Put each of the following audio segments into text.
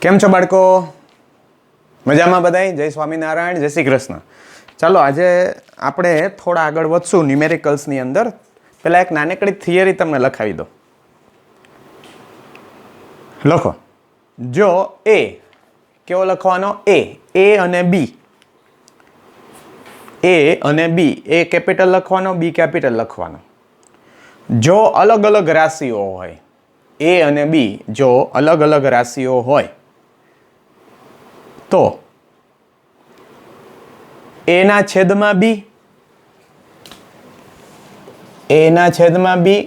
કેમ છો બાળકો? મજામાં બધાય? જય સ્વામિનારાયણ, જય શ્રી કૃષ્ણ. ચાલો આજે આપણે થોડા આગળ વધશું ન્યુમેરિકલ્સની અંદર. પહેલાં એક નાનકડી થિયરી તમને લખાવી દો. લખો. જો એ કેવો લખવાનો? એ અને બી, એ અને બી, એ કેપિટલ લખવાનો, બી કેપિટલ લખવાનો. જો અલગ અલગ રાશિઓ હોય, એ અને બી જો અલગ અલગ રાશિઓ હોય તો એના છેદમાં બી, એના છેદમાં બી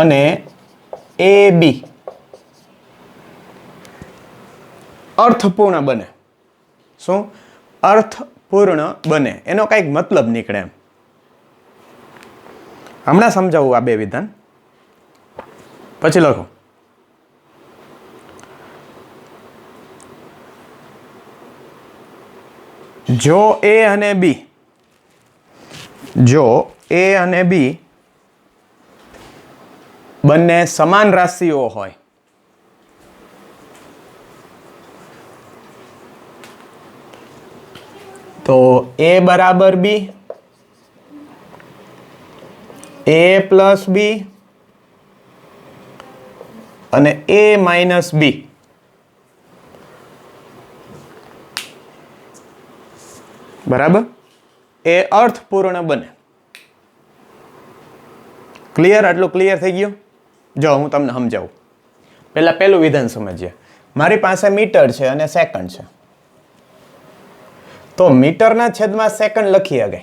અને એ બી અર્થપૂર્ણ બને. શું? અર્થપૂર્ણ બને. એનો કંઈક મતલબ નીકળે એમ. હમણાં સમજાવું આ બે વિધાન, પછી લખો. જો એ અને બી, જો એ અને બી બંને સમાન રાશિઓ હોય તો એ બરાબર બી, એ પ્લસ બી અને એ માઇનસ બી બરાબર એ અર્થપૂર્ણ બને. ક્લિયર? આટલું ક્લિયર થઈ ગયું? જો હું તમને સમજાવું. પહેલું વિધાન સમજીએ. મારી પાસે મીટર છે અને સેકન્ડ છે, તો મીટરના છેદમાં સેકન્ડ લખી શકાય.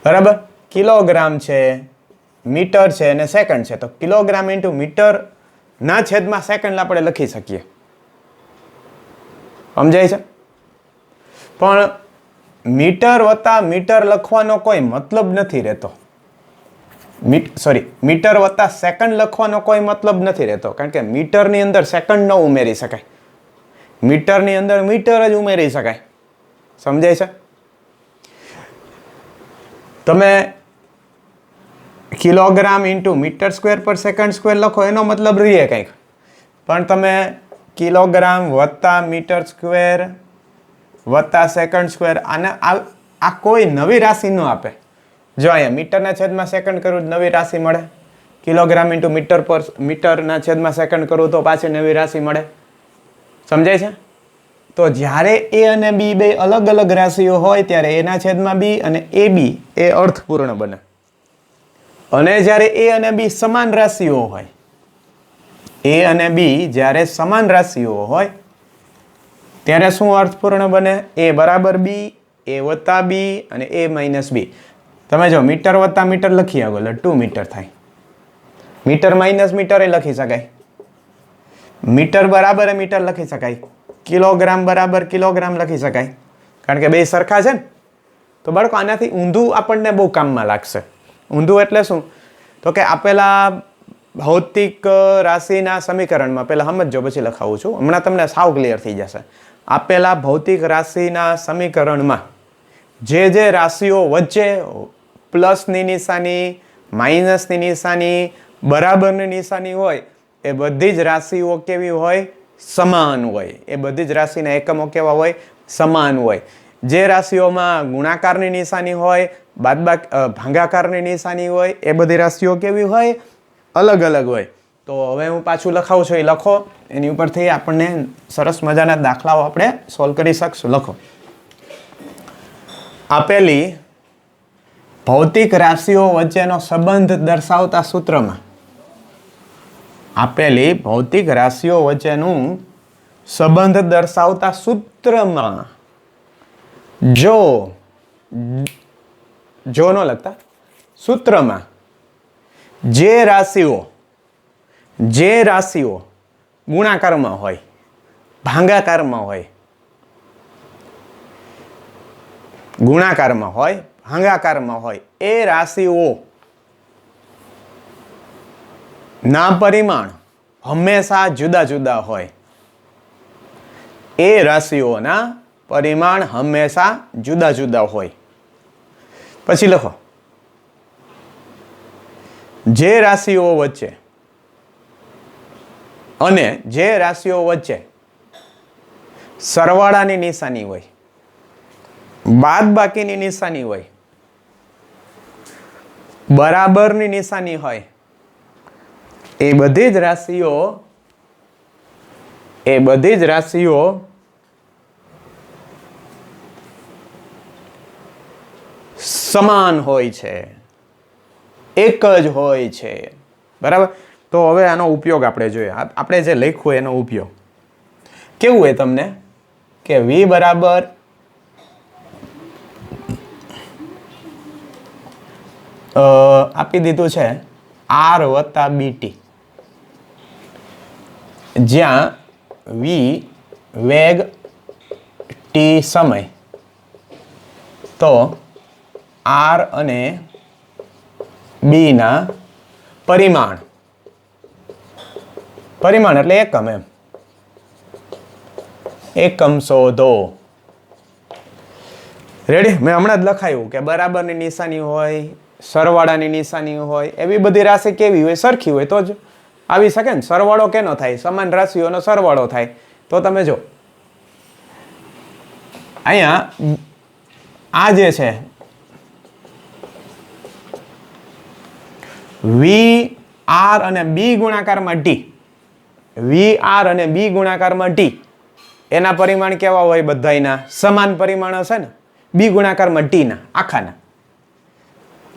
બરાબર? કિલોગ્રામ છે, મીટર છે અને સેકન્ડ છે, તો કિલોગ્રામ ઇન્ટુ મીટર ના છેદમાં સેકન્ડ આપણે લખી શકીએ. સમજાય છે? પણ મીટર વત્તા મીટર લખવાનો કોઈ મતલબ નથી રહેતો. મીટર વત્તા સેકન્ડ લખવાનો કોઈ મતલબ નથી રહેતો, કારણ કે મીટરની અંદર સેકન્ડ ન ઉમેરી શકાય. મીટરની અંદર મીટર જ ઉમેરી શકાય. સમજાય છે? તમે કિલોગ્રામ ઇન્ટુ મીટર સ્ક્વેર પર સેકન્ડ સ્ક્વેર લખો એનો મતલબ રહીએ કંઈક, પણ તમે કિલોગ્રામ વત્તા મીટર સ્ક્વેર વત્તા સેકન્ડ સ્ક્વેર આને આ કોઈ નવી રાશિ ન આપે. જો અહીંયા મીટરના છેદમાં સેકન્ડ કરું નવી રાશિ મળે, કિલોગ્રામ ઇન્ટુ મીટર પર મીટરના છેદમાં સેકન્ડ કરું તો પાછી નવી રાશિ મળે. સમજાય છે? તો જ્યારે એ અને બી બે અલગ અલગ રાશિઓ હોય ત્યારે એના છેદમાં બી અને એ બી એ અર્થપૂર્ણ બને. અને જ્યારે એ અને બી સમાન રાશિઓ હોય, એ અને બી જ્યારે સમાન રાશિઓ હોય ત્યારે શું અર્થપૂર્ણ બને? એ બરાબર બી, એ વત્તા બી અને એ માઇનસ બી. તમે જો મીટર વત્તા મીટર લખી આવો એટલે 2 મીટર થાય. મીટર માઇનસ મીટર એ લખી શકાય. મીટર બરાબર મીટર લખી શકાય. કિલોગ્રામ બરાબર કિલોગ્રામ લખી શકાય, કારણ કે બે સરખા છે ને. તો બાળકો આનાથી ઊંધું આપણને બહુ કામમાં લાગશે. ઊંધું એટલે શું? તો કે આપેલા ભૌતિક રાશિના સમીકરણમાં પહેલાં સમજો, પછી લખાવું છું. હમણાં તમને સાવ ક્લિયર થઈ જશે. આપેલા ભૌતિક રાશિના સમીકરણમાં જે રાશિઓ વચ્ચે પ્લસની નિશાની, માઇનસની નિશાની, બરાબરની નિશાની હોય એ બધી જ રાશિઓ કેવી હોય? સમાન હોય. એ બધી જ રાશિના એકમો કેવા હોય? સમાન હોય. જે રાશિઓમાં ગુણાકારની નિશાની હોય, ભાગાકારની નિશાની હોય, એ બધી રાશિઓ કેવી હોય? અલગ અલગ હોય. તો હવે હું પાછું લખાવું છું, એ લખો. એની ઉપરથી આપણને સરસ મજાના દાખલાઓ આપણે સોલ્વ કરી શકશું. લખો. આપેલી ભૌતિક રાશિઓ વચ્ચેનો સંબંધ દર્શાવતા સૂત્રમાં, આપેલી ભૌતિક રાશિઓ વચ્ચેનું સંબંધ દર્શાવતા સૂત્રમાં જો ન લખતા, સૂત્રમાં જે રાશિઓ ગુણાકારમાં હોય, ભાગાકારમાં હોય, ગુણાકારમાં હોય, ભાગાકારમાં હોય, એ રાશિઓ ના પરિમાણ હંમેશા જુદા જુદા હોય. એ રાશિઓના પરિમાણ હંમેશા જુદા જુદા હોય. પછી લખો. જે રાશિઓ વચ્ચે અને જે રાશિઓ વચ્ચે સરવાળાની નિશાની હોય, બાદબાકીની નિશાની હોય, બરાબરની નિશાની હોય, એ બધી જ રાશિઓ સમાન હોય છે, એક જ હોય છે. બરાબર. તો હવે આનો ઉપયોગ આપણે જોઈએ. આપણે જે લખ્યું એનો ઉપયોગ કેવું હોય તમને કે v બરાબર આપી દીધું છે r વત્તા bt, જ્યાં v વેગ, t સમય, તો r અને b ના પરિમાણ એટલે એકમ. એમ એકમ શોધો. રેડી. મેં હમણાં જ લખાયું કે બરાબરની નિશાની હોય, સરવાળાની નિશાની હોય, એવી બધી રાશિ કેવી હોય? સરખી હોય તો જ આવી શકે ને. સરવાળો કેનો થાય? સમાન રાશિઓનો સરવાળો થાય. તો તમે જો અહીંયા આ જે છે વી આર અને બી ગુણાકારમાં ટી, વી આર અને બી ગુણાકારમાં ટી, એના પરિમાણ કેવા હોય? બધાયના સમાન પરિમાણ હશે ને, બી ગુણાકારમાં ટી ના આખાના.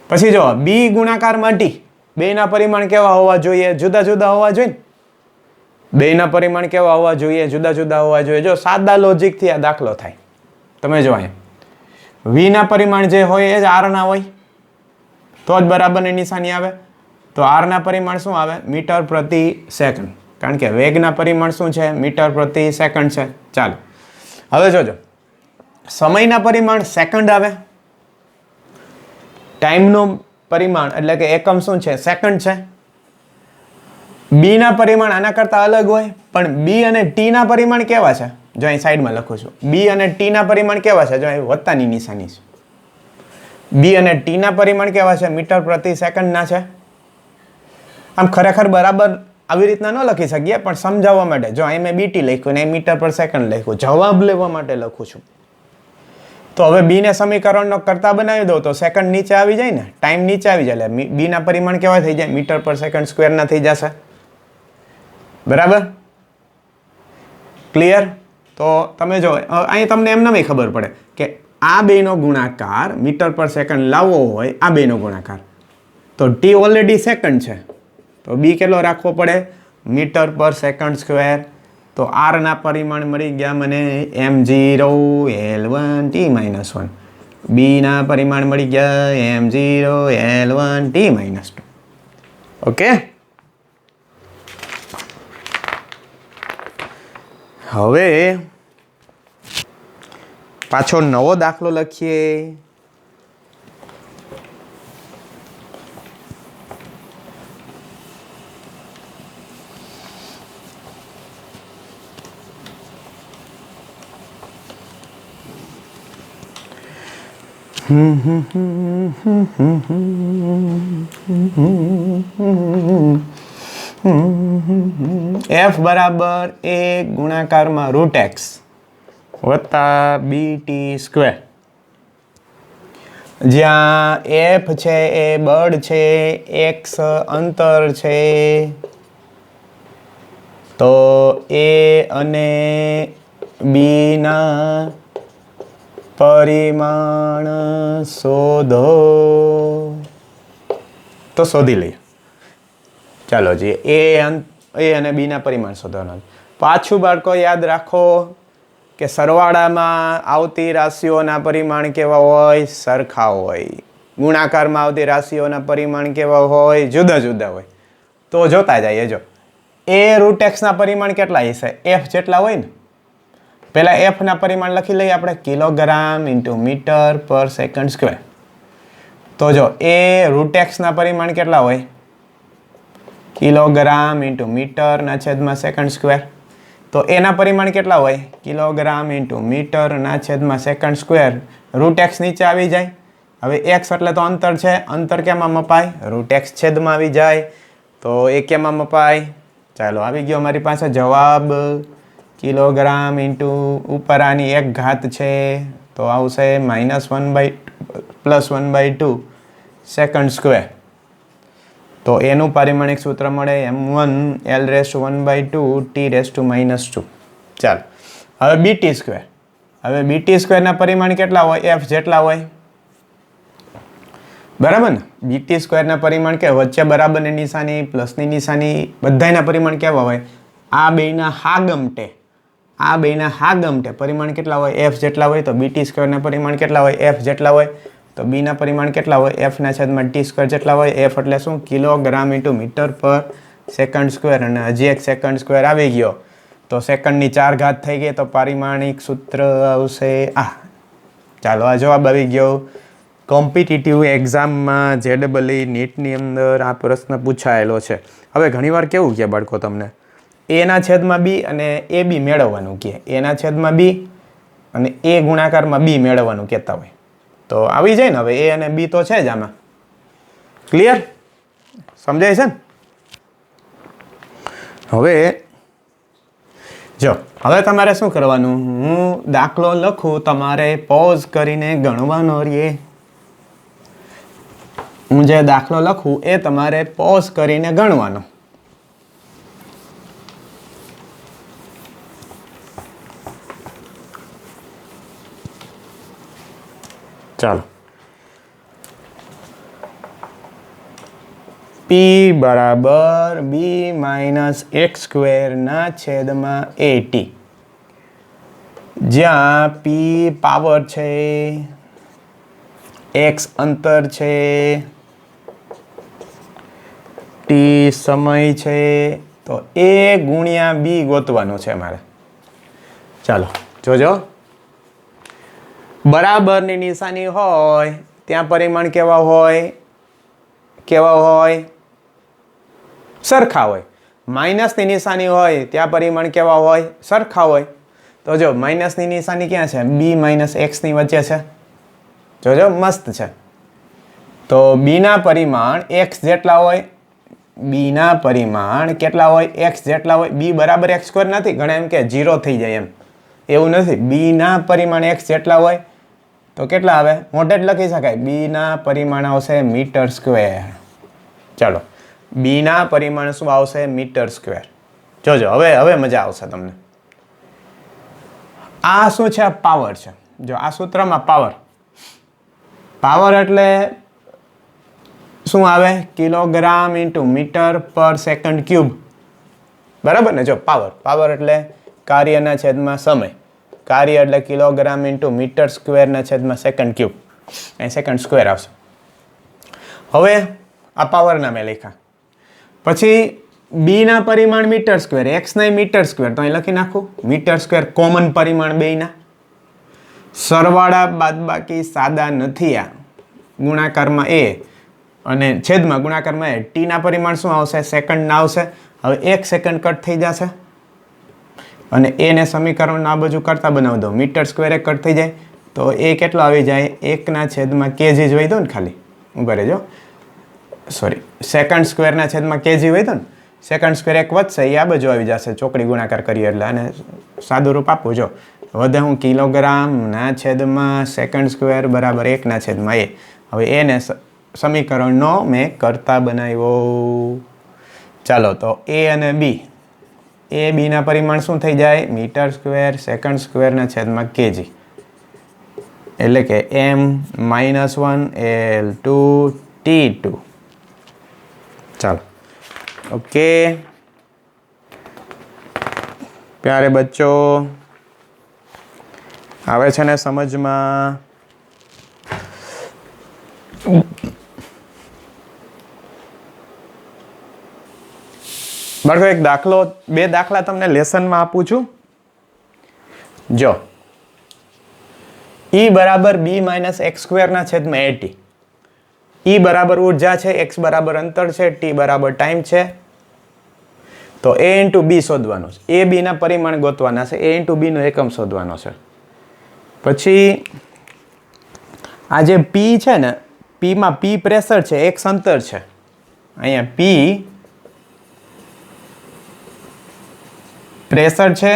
પછી જો બી ગુણાકારમાં ટી, બેના પરિમાણ કેવા હોવા જોઈએ? જુદા જુદા હોવા જોઈએ. બેના પરિમાણ કેવા હોવા જોઈએ? જુદા જુદા હોવા જોઈએ. જો સાદા લોજિકથી આ દાખલો થાય. તમે જો અહીંયા વી ના પરિમાણ જે હોય એ જ આર ના હોય તો જ બરાબરની નિશાની આવે. તો આર ના પરિમાણ શું આવે? મીટર પ્રતિ સેકન્ડ. કારણ કે વેગના પરિમાણ શું છે? મીટર પ્રતિ સેકન્ડ છે. ચાલો હવે જોજો, સમયના પરિમાણ સેકન્ડ આવે, ટાઈમનું પરિમાણ એટલે કે એકમ શું છે? સેકન્ડ છે. બી ના પરિમાણ આના કરતા અલગ હોય, પણ બી અને ટી ના પરિમાણ કેવા છે? જો અહીં સાઈડમાં લખું છું, બી અને ટી ના પરિમાણ કેવા છે? જો અહીં વત્તાની નિશાની છે. બી અને ટી ના પરિમાણ કેવા છે? મીટર પ્રતિ સેકન્ડ ના છે. આમ ખરેખર બરાબર આવી રીતના ન લખી શકીએ, પણ સમજાવવા માટે જો અહીં મેં બીટી લખ્યું ને મીટર પર સેકન્ડ લખ્યું, જવાબ લેવા માટે લખું છું. તો હવે બી ને સમીકરણનો કરતા બનાવી દો તો સેકન્ડ નીચે આવી જાય ને, ટાઈમ નીચે આવી જાય, એટલે બી ના પરિમાણ કેવા થઈ જાય? મીટર પર સેકન્ડ સ્ક્વેર ના થઈ જશે. બરાબર? ક્લિયર? તો તમે જો અહીં તમને એમ નવી ખબર પડે કે આ બેનો ગુણાકાર મીટર પર સેકન્ડ લાવવો હોય, આ બેનો ગુણાકાર, તો ટી ઓલરેડી સેકન્ડ છે, તો બી કેટલો રાખવો પડે? મીટર પર સેકન્ડ સ્ક્વેર. તો આર ના પરિમાણ મળી ગયા મને m0 l1 t - 1. બી ના પરિમાણ મળી ગયા m0 l1 t - 2. ઓકે. હવે પાછો નવો દાખલો લખીએ. f બરાબર a ગુણાકારમાં રૂટ x વત્તા bt સ્ક્વેર, જ્યાં f છે એ બળ છે, x અંતર છે, તો a અને b ના પરિમાણ શોધો. તો શોધી લઈએ. ચાલો જી, એ અને બી ના પરિમાણ શોધવાના. પાછું બાળકો યાદ રાખો કે સરવાળામાં આવતી રાશિઓના પરિમાણ કેવા હોય? સરખા હોય. ગુણાકારમાં આવતી રાશિઓના પરિમાણ કેવા હોય? જુદા જુદા હોય. તો જોતા જઈએ. જો એ રૂટ એક્સ ના પરિમાણ કેટલા હશે? એફ જેટલા હોય ને. પહેલા એફ ના પરિમાણ લખી લઈએ આપણે, કિલોગ્રામ ઇન્ટુ મીટર પર સેકન્ડ સ્ક્વેર. તો જો એ રૂટ એક્સ ના પરિમાણ કેટલા હોય? કિલોગ્રામ ઇન્ટુ મીટર ના છેદમાં સેકન્ડ સ્ક્વેર. તો એના પરિમાણ કેટલા હોય? કિલોગ્રામ ઇન્ટુ મીટર ના છેદમાં સેકન્ડ સ્ક્વેર. રૂટ એક્સ નીચે આવી જાય. હવે એક્સ એટલે તો અંતર છે, અંતર કેમાં મપાય? રૂટ એક્સ છેદમાં આવી જાય. તો એ કેમાં મપાય? ચાલો આવી ગયો અમારી પાસે જવાબ કિલોગ્રામ ઇન્ટુ ઉપર આની 1 ઘાત છે તો આવશે -1/+1/2 સેકન્ડ સ્ક્વેર. તો એનું પારિમાણિક સૂત્ર મળે m1 L⁻²/2 T⁻². ચાલો હવે BT સ્ક્વેર. હવે BT સ્ક્વેરના પરિમાણ કેટલા હોય? F જેટલા હોય, બરાબર ને? BT સ્ક્વેરના પરિમાણ કે વચ્ચે બરાબરની નિશાની, પ્લસની નિશાની, બધાયના પરિમાણ કેવા હોય? આ બેયના હાગમટે પરિમાણ કેટલા હોય? F જેટલા હોય. તો BT સ્ક્વેરના પરિમાણ કેટલા હોય? F જેટલા હોય. તો B ના પરિમાણ કેટલા હોય? F ના છેદમાં T સ્ક્વેર જેટલા હોય. F એટલે શું? કિલોગ્રામ ઇન્ટુ મીટર પર સેકન્ડ સ્ક્વેર. અને હજી એક સેકન્ડ સ્ક્વેર આવી ગયો તો સેકન્ડની 4 ઘાત થઈ ગઈ તો પારિમાણિક સૂત્ર આવશે આ. ચાલો આ જવાબ આવી ગયો. કોમ્પિટિટિવ એક્ઝામમાં JEE નીટની અંદર આ પ્રશ્ન પૂછાયેલો છે. હવે ઘણીવાર કેવું કહે બાળકો તમને એના છેદમાં બી અને એ બી મેળવવાનું કહે. એના છેદમાં બી અને એ ગુણાકારમાં બી મેળવવાનું કહેતા હોય તો આવી જાય ને. હવે એ અને બી તો છે જ આમાં. ક્લિયર? સમજાય છે ને? હવે જો હવે તમારે શું કરવાનું? હું દાખલો લખું, તમારે પોઝ કરીને ગણવાનો રે. હું જે દાખલો લખું એ તમારે પોઝ કરીને ગણવાનો. ચાલો P બરાબર B-x²/AT, જ્યાં P પાવર છે, x અંતર છે, T સમય છે, તો A ગુણ્યા B ગોતવાનું છે મારે. ચાલો જોજો. બરાબરની નિશાની હોય ત્યાં પરિમાણ કેવા હોય? સરખા હોય. માઇનસની નિશાની હોય ત્યાં પરિમાણ કેવા હોય? સરખા હોય. તો જો માઇનસની નિશાની ક્યાં છે? B - x ની વચ્ચે છે. જોજો મસ્ત છે. તો B ના પરિમાણ x જેટલા હોય. B ના પરિમાણ કેટલા હોય? x જેટલા હોય. B બરાબર x² નથી. ઘણા એમ કે 0 થઈ જાય એમ. એવું નથી. B ના પરિમાણ x જેટલા હોય તો કેટલા આવે? મોઢે જ લખી શકાય. B ના પરિમાણ આવશે મીટર સ્ક્વેર. ચાલો B ના પરિમાણ શું આવશે? Metre square. જોજો હવે મજા આવશે તમને. આ શું છે? પાવર છે. જો આ સૂત્રમાં પાવર એટલે શું આવે? કિલોગ્રામ ઇન્ટુ મીટર પર સેકન્ડ ક્યુબ. બરાબર ને? જો પાવર એટલે કાર્યના છેદમાં સમય. કાર્ય એટલે કિલોગ્રામ ઇન્ટુ મીટર સ્ક્વેરના છેદમાં સેકન્ડ ક્યુબ. અહીં સેકન્ડ સ્ક્વેર આવશે. હવે આ પાવરના મેં લખ્યા. પછી B ના પરિમાણ મીટર સ્ક્વેર, x ના મીટર સ્ક્વેર. તો અહીં લખી નાખું મીટર સ્ક્વેર. કોમન પરિમાણ બેયના. સરવાળા બાદબાકી સાદા નથી. આ ગુણાકારમાં એ અને છેદમાં ગુણાકારમાં એ. T ના પરિમાણ શું આવશે? સેકન્ડના આવશે. હવે 1 સેકન્ડ કટ થઈ જશે અને એને સમીકરણ આ બાજુ કરતા બનાવી દો. મીટર સ્ક્વેર કટ થઈ જાય તો એ કેટલો આવી જાય? 1/kg જ વહી દો ને ખાલી. ઉભા રહેજો. સોરી, સેકન્ડ સ્ક્વેરના છેદમાં kg હોય તો ને સેકન્ડ સ્ક્વેર 1 વધશે એ આ બાજુ આવી જશે. ચોકડી ગુણાકાર કરીએ એટલે અને સાદું રૂપ આપું. જો વધે હું કિલોગ્રામના છેદમાં સેકન્ડ સ્ક્વેર બરાબર 1/a. હવે એને સમીકરણનો મેં કરતા બનાવ્યો. ચાલો તો A અને B. B ના પરિમાણ શું થઈ જાય? મીટર સ્ક્વેર સેકન્ડ સ્ક્વેરના છેદમાં kg. એટલે કે m-1 L2 T2. ચાલો ઓકે પ્યારે બચ્ચો, આવે છે ને સમજમાં? બાળકો એક દાખલો, 2 દાખલા તમને લેસનમાં આપું છું. જો E બરાબર B-x²/AT. E બરાબર ઉર્જા છે, x બરાબર અંતર છે, t બરાબર ટાઈમ છે. તો A × B શોધવાનો છે. A B ના પરિમાણ ગોતવાના છે. A × B નો એકમ શોધવાનો છે. પછી આ જે P છે ને, P માં P પ્રેશર છે, x અંતર છે. અહીંયા P પ્રેશર છે,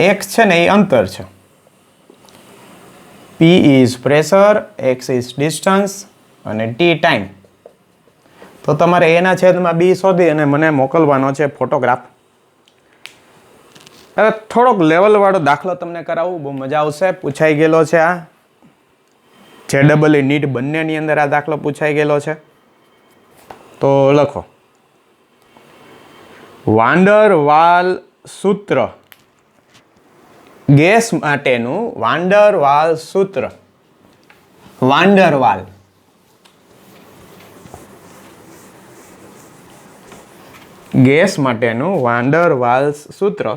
x છે ને એ અંતર છે. P is pressure, x is distance અને t ટાઈમ. તો તમારે એના છેદમાં બી શોધી અને મને મોકલવાનો છે ફોટોગ્રાફ. હવે થોડોક લેવલવાળો દાખલો તમને કરાવું, બહુ મજા આવશે. પૂછાઈ ગયેલો છે આ JEE નીટ બંનેની અંદર આ દાખલો પૂછાઈ ગયેલો છે. તો લખો, વાન્ડર વાલ સૂત્ર, ગેસ માટેનું વાન્ડર વાલ સૂત્ર. વાન્ડર વાલ ગેસ માટેનું વાન્ડર વાલ્સ સૂત્ર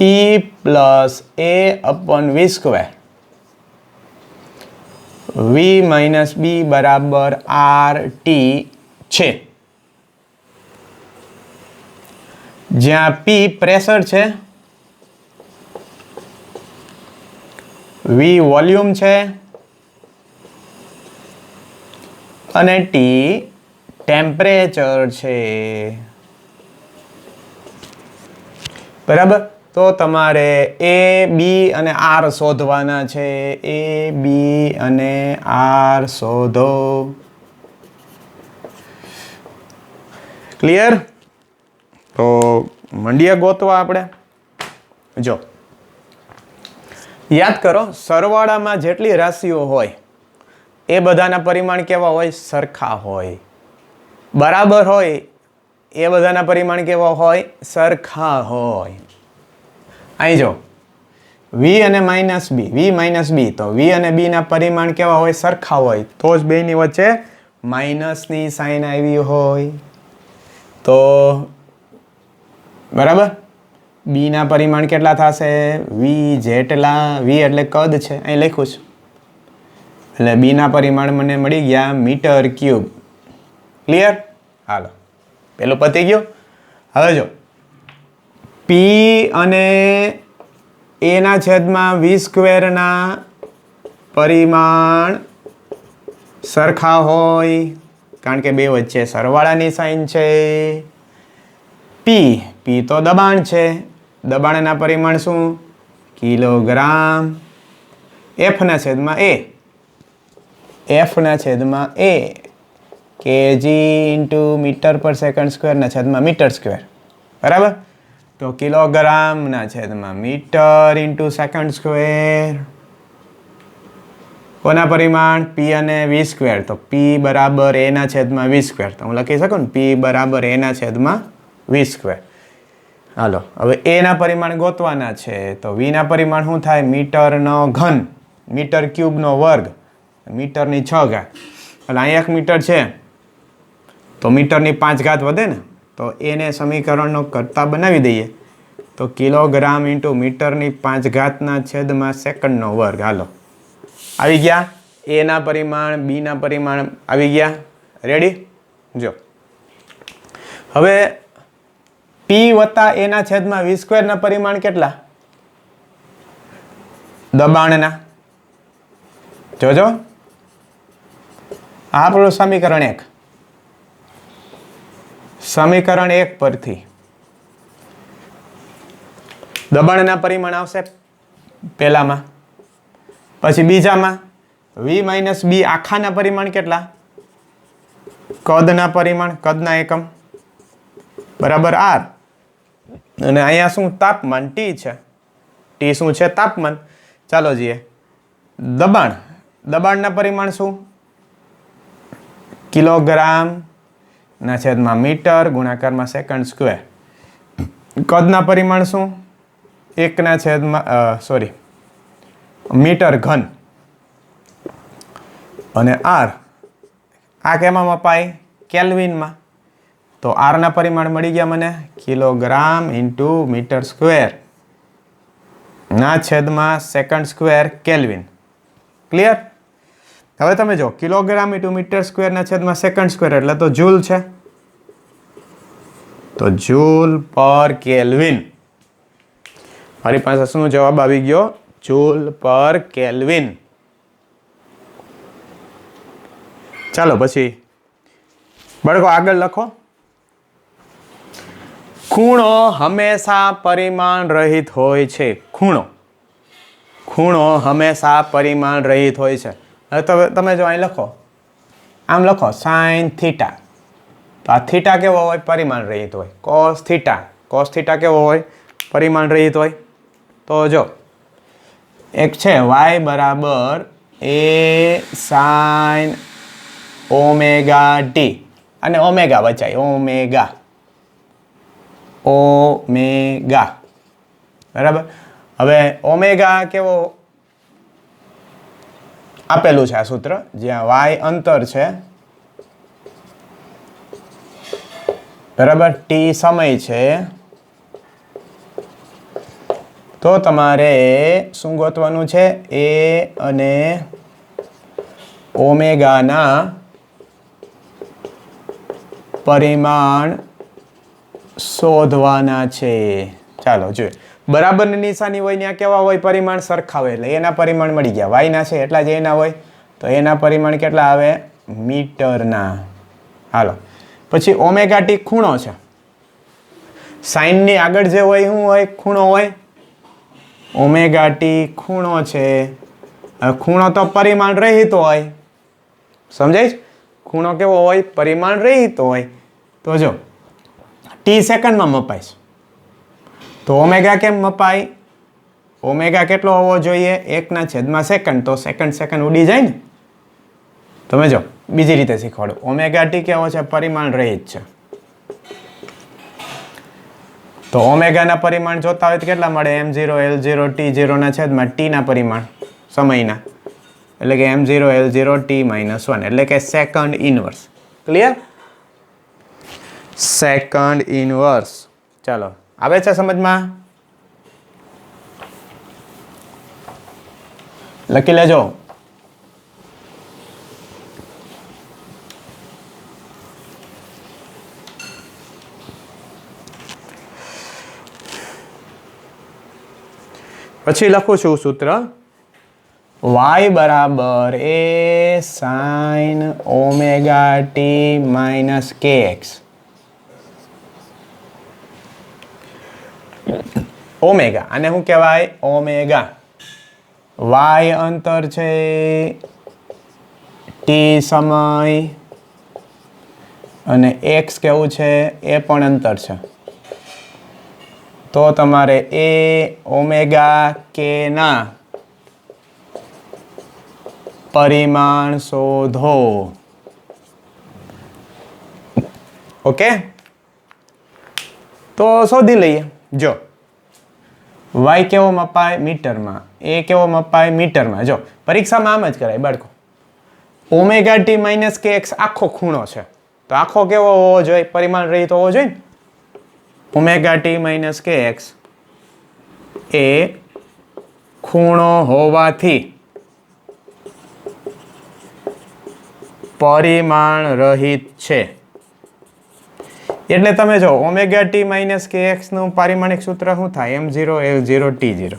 P plus A upon V square V minus B બરાબર RT છે. જ્યાં P પ્રેશર છે, V વોલ્યુમ છે અને T ટેમ્પરેચર છે. બરાબર. તો તમારે A, B અને R શોધવાના છે. A, B અને R શોધો. ક્લિયર? તો મંડીએ ગોતવા આપણે. જો યાદ કરો, સરવાળામાં જેટલી રાશિઓ હોય એ બધાના પરિમાણ કેવા હોય? સરખા હોય. બરાબર હોય એ બધાના પરિમાણ કેવા હોય? સરખા હોય. અહીં જો V અને minus B, V minus B, તો V અને B ના પરિમાણ કેવા હોય? સરખા હોય. તો જ બેની વચ્ચે માઇનસની સાઇન આવી હોય. તો બરાબર, B ના પરિમાણ કેટલા થશે? V જેટલા. V એટલે કદ છે, અહીં લખ્યું છે. એટલે B ના પરિમાણ મને મળી ગયા મીટર ક્યુબ. ક્લિયર? હાલો, પેલું પતી ગયું. હવે જો P અને A ના છેદમાં V સ્ક્વેરના પરિમાણ સરખા હોય, કારણ કે બે વચ્ચે સરવાળાની સાઇન છે. P તો દબાણ છે. દબાણના પરિમાણ શું? કિલોગ્રામ. F ના છેદમાં A, F ના છેદમાં A કેજી ઇન્ટુ મીટર પર સેકન્ડ સ્ક્વેર ના છેદમાં મીટર સ્ક્વેર. બરાબર. તો કિલોગ્રામ ના છેદમાં મીટર ઇન્ટુ સેકન્ડ સ્ક્વેર. કોના પરિમાણ? P અને V સ્ક્વેર. તો P બરાબર A ના છેદમાં V સ્ક્વેર. તો હું લખી શકું ને, P બરાબર A ના છેદમાં V સ્ક્વેર. હાલો, હવે A ના પરિમાણ ગોતવાના છે. તો V ના પરિમાણ શું થાય? મીટરનો ઘન, મીટર ક્યુબનો વર્ગ, મીટરની 6 ઘાત. એટલે અહીં 1 મીટર છે તો મીટરની 5 ઘાત વધે ને. તો એને સમીકરણનો કરતા બનાવી દઈએ. તો કિલોગ્રામ ઇન્ટુ મીટરની 5 ઘાતના છેદમાં સેકન્ડનો વર્ગ. હાલો, આવી ગયા. A ના પરિમાણ, B ના પરિમાણ આવી ગયા. રેડી? જો હવે P વત્તા A ના છેદમાં V સ્ક્વેરના પરિમાણ કેટલા? દબાણના. જોજો, આ આપણું સમીકરણ 1. સમીકરણ 1 પરથી દબાણના પરિમાણ આવશે પહેલામાં, પછી બીજામાં V માઇનસ B આખાના પરિમાણ કેટલા? કદના પરિમાણ, કદના એકમ બરાબર R. અને અહીંયા શું? તાપમાન T છે. T શું છે? તાપમાન. ચાલો જોઈએ. દબાણ, દબાણના પરિમાણ શું? કિલોગ્રામ ના છેદમાં મીટર ગુણાકારમાં સેકન્ડ સ્ક્વેર. કદના પરિમાણ શું? 1 ના છેદમાં મીટર ઘન. અને R, આ કેમાં મપાય? કેલ્વિનમાં. તો R ના પરિમાણ મળી ગયા મને કિલોગ્રામ ઇન્ટુ મીટર સ્ક્વેર ના છેદમાં સેકન્ડ સ્ક્વેર કેલ્વિન. ક્લિયર? હવે તમે જો, કિલોગ્રામ ઇન્ટુ મીટર સ્ક્વેર ના છેદમાં સેકન્ડ સ્ક્વેર એટલે તો જૂલ છે. તો જૂલ પર કેલ્વિન. મારી પાસે શું જવાબ આવી ગયો? જૂલ પર કેલ્વિન. ચાલો પછી બાળકો આગળ લખો. ખૂણો હંમેશા પરિમાણ રહિત હોય છે. ખૂણો હંમેશા પરિમાણ રહિત હોય છે. હવે તો તમે જો અહીં લખો, આમ લખો સાઇન થીટા, તો આ થીટા કેવો હોય? પરિમાણ રહિત હોય. કોસ થીટા કેવો હોય? પરિમાણ રહિત હોય. તો જો એક છે y બરાબર a સાઇન ઓમેગા ટી, અને ઓમેગા બચાય, ઓમેગા બરાબર. હવે ઓમેગા કેવો આપેલું છે આ સૂત્ર, જ્યાં y અંતર છે બરાબર, ટી સમય છે, તો તમારે શું ગોતવાનું છે? એ અને ઓમેગાના પરિમાણ શોધવાના છે. ચાલો જોઈએ. બરાબરની નિશાની હોય ત્યાં કેવા હોય? પરિમાણ સરખા હોય, એટલે એના પરિમાણ મળી ગયા. વાયના છે એટલા જ એના હોય, તો એના પરિમાણ કેટલા આવે? મીટરના. હાલો પછી ઓમેગા ટી ખૂણો છે. સાઇનની આગળ જે હોય શું હોય? ખૂણો હોય. ઓમેગા ટી ખૂણો છે. ખૂણો તો પરિમાણ રહિત હોય, સમજાય? ખૂણો કેવો હોય? પરિમાણ રહિત હોય. તો જો ટી સેકન્ડમાં મપાય છે, તો ઓમેગા કેમ મપાય? ઓમેગા કેટલો હોવો જોઈએ? 1/, સેકન્ડ, તો સેકન્ડ ઉડી જાય ને. તમે જો બીજી રીતે શીખવાડો. ઓમેગા ટી કેવો છે? પરિમાણ રહિત છે. તો ઓમેગાના પરિમાણ જોતા હોય તો કેટલા મળે? m0 l0 t0 ના છેદમાં t ના પરિમાણ સમયના, એટલે કે m0 l0 t -1, એટલે કે second inverse. Clear? Second inverse. ચાલો, આવે છે સમજમાં? લખી લેજો. પછી લખું છું સૂત્ર, y બરાબર a sin omega T minus kx. Omega, આને શું કહેવાય? ઓમેગા. y અંતર છે, t સમય, અને x કેવું છે? એ પણ અંતર છે. તો તમારે એ ઓમેગા કે ના પરિમાણ શોધો. ઓકે, તો શોધી લઈએ. જો y કેવો મપાય? મીટરમાં. એ કેવો મપાય? મીટરમાં. જો પરીક્ષામાં આમ જ કરાય બાળકો. ઓમેગા ટી માઇનસ કે એક્સ આખો ખૂણો છે, તો આખો કેવો હોવો જોઈએ? પરિમાણ રહિત હોવો જોઈએ ને. ઓમેગા ટી માઇનસ કે એક્સ એ ખૂણો હોવાથી પરિમાણ રહિત છે. એટલે તમે જો ઓમેગા ટી માઇનસ કે એક્સ નું પારિમાણિક સૂત્ર શું થાય? m0 l0 t0.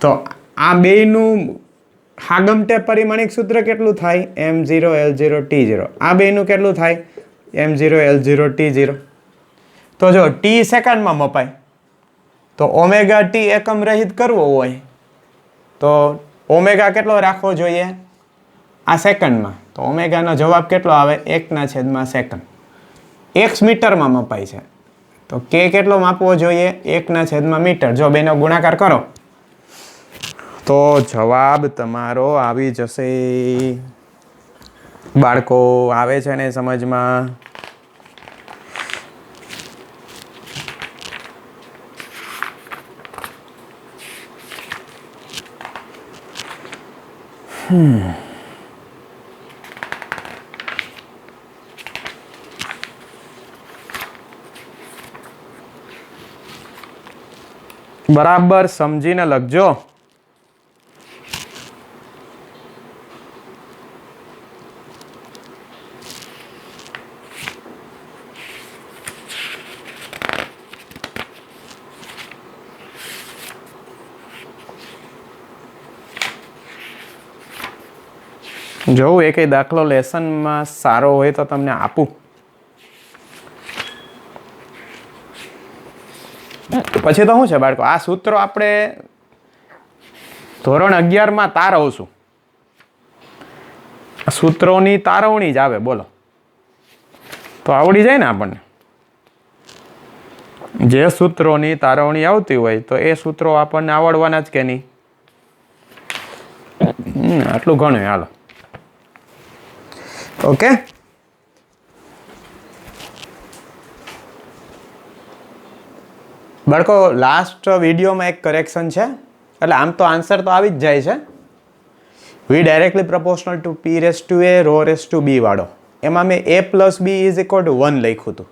તો આ બેયનું હાગમટે પરિમાણિક સૂત્ર કેટલું થાય? m0 l0 t0. આ બેયનું કેટલું થાય? m0 l0 t0. તો જો ટી સેકન્ડમાં મપાય, તો ઓમેગા ટી એકમ રહિત કરવો હોય તો ઓમેગા કેટલો રાખવો જોઈએ? આ સેકન્ડમાં. તો ઓમેગાનો જવાબ કેટલો આવે? 1/, સેકન્ડ. x મીટરમાં મપાય છે, તો k કેટલો માપવો જોઈએ? 1/, મીટર. જો બેનો ગુણાકાર કરો તો જવાબ તમારો આવી જશે. બાળકો આવે છે ને સમજમાં? બરાબર સમજીને લખજો. જોઉં એકેય દાખલો લેસનમાં સારો હોય તો તમને આપું. પછી તો શું છે બાળકો, આ સૂત્રો આપણે ધોરણ 11માં તારવશું. સૂત્રોની તારવણી જ આવે, બોલો તો આવડી જાય ને આપણને. જે સૂત્રોની તારવણી આવતી હોય તો એ સૂત્રો આપણને આવડવાના જ કે નહીં. આટલું ઘણું, હાલો ઓકે. બાળકો લાસ્ટ વિડીયોમાં એક કરેક્શન છે, એટલે આમ તો આન્સર તો આવી જ જાય છે. V directly proportional to P raise to A rho raise to B વાળો, એમાં મેં a plus B is equal to 1 લખ્યું હતું.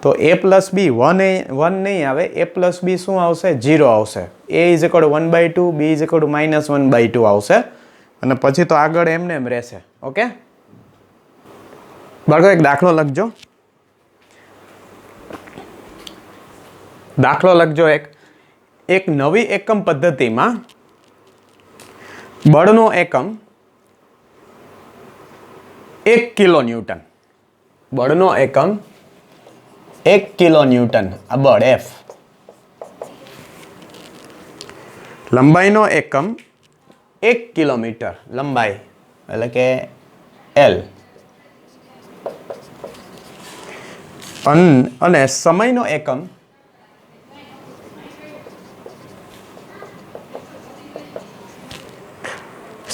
તો a પ્લસ બી 1 નહીં આવે, a પ્લસ બી શું આવશે? 0 આવશે. a is equal two 1/2, b is equal two -1/2 આવશે. અને પછી તો આગળ એમને એમ રહેશે. ઓકે બાળકો, એક દાખલો લખજો. દાખલો લખજો એક નવી એકમ પદ્ધતિમાં બળનો એકમ 1 કિલો ન્યૂટન. બળનો એકમ 1 કિલો ન્યૂટન, આ બળ F. લંબાઈનો એકમ 1 કિલોમીટર લંબાઈ, એટલે કે L. અને સમયનો એકમ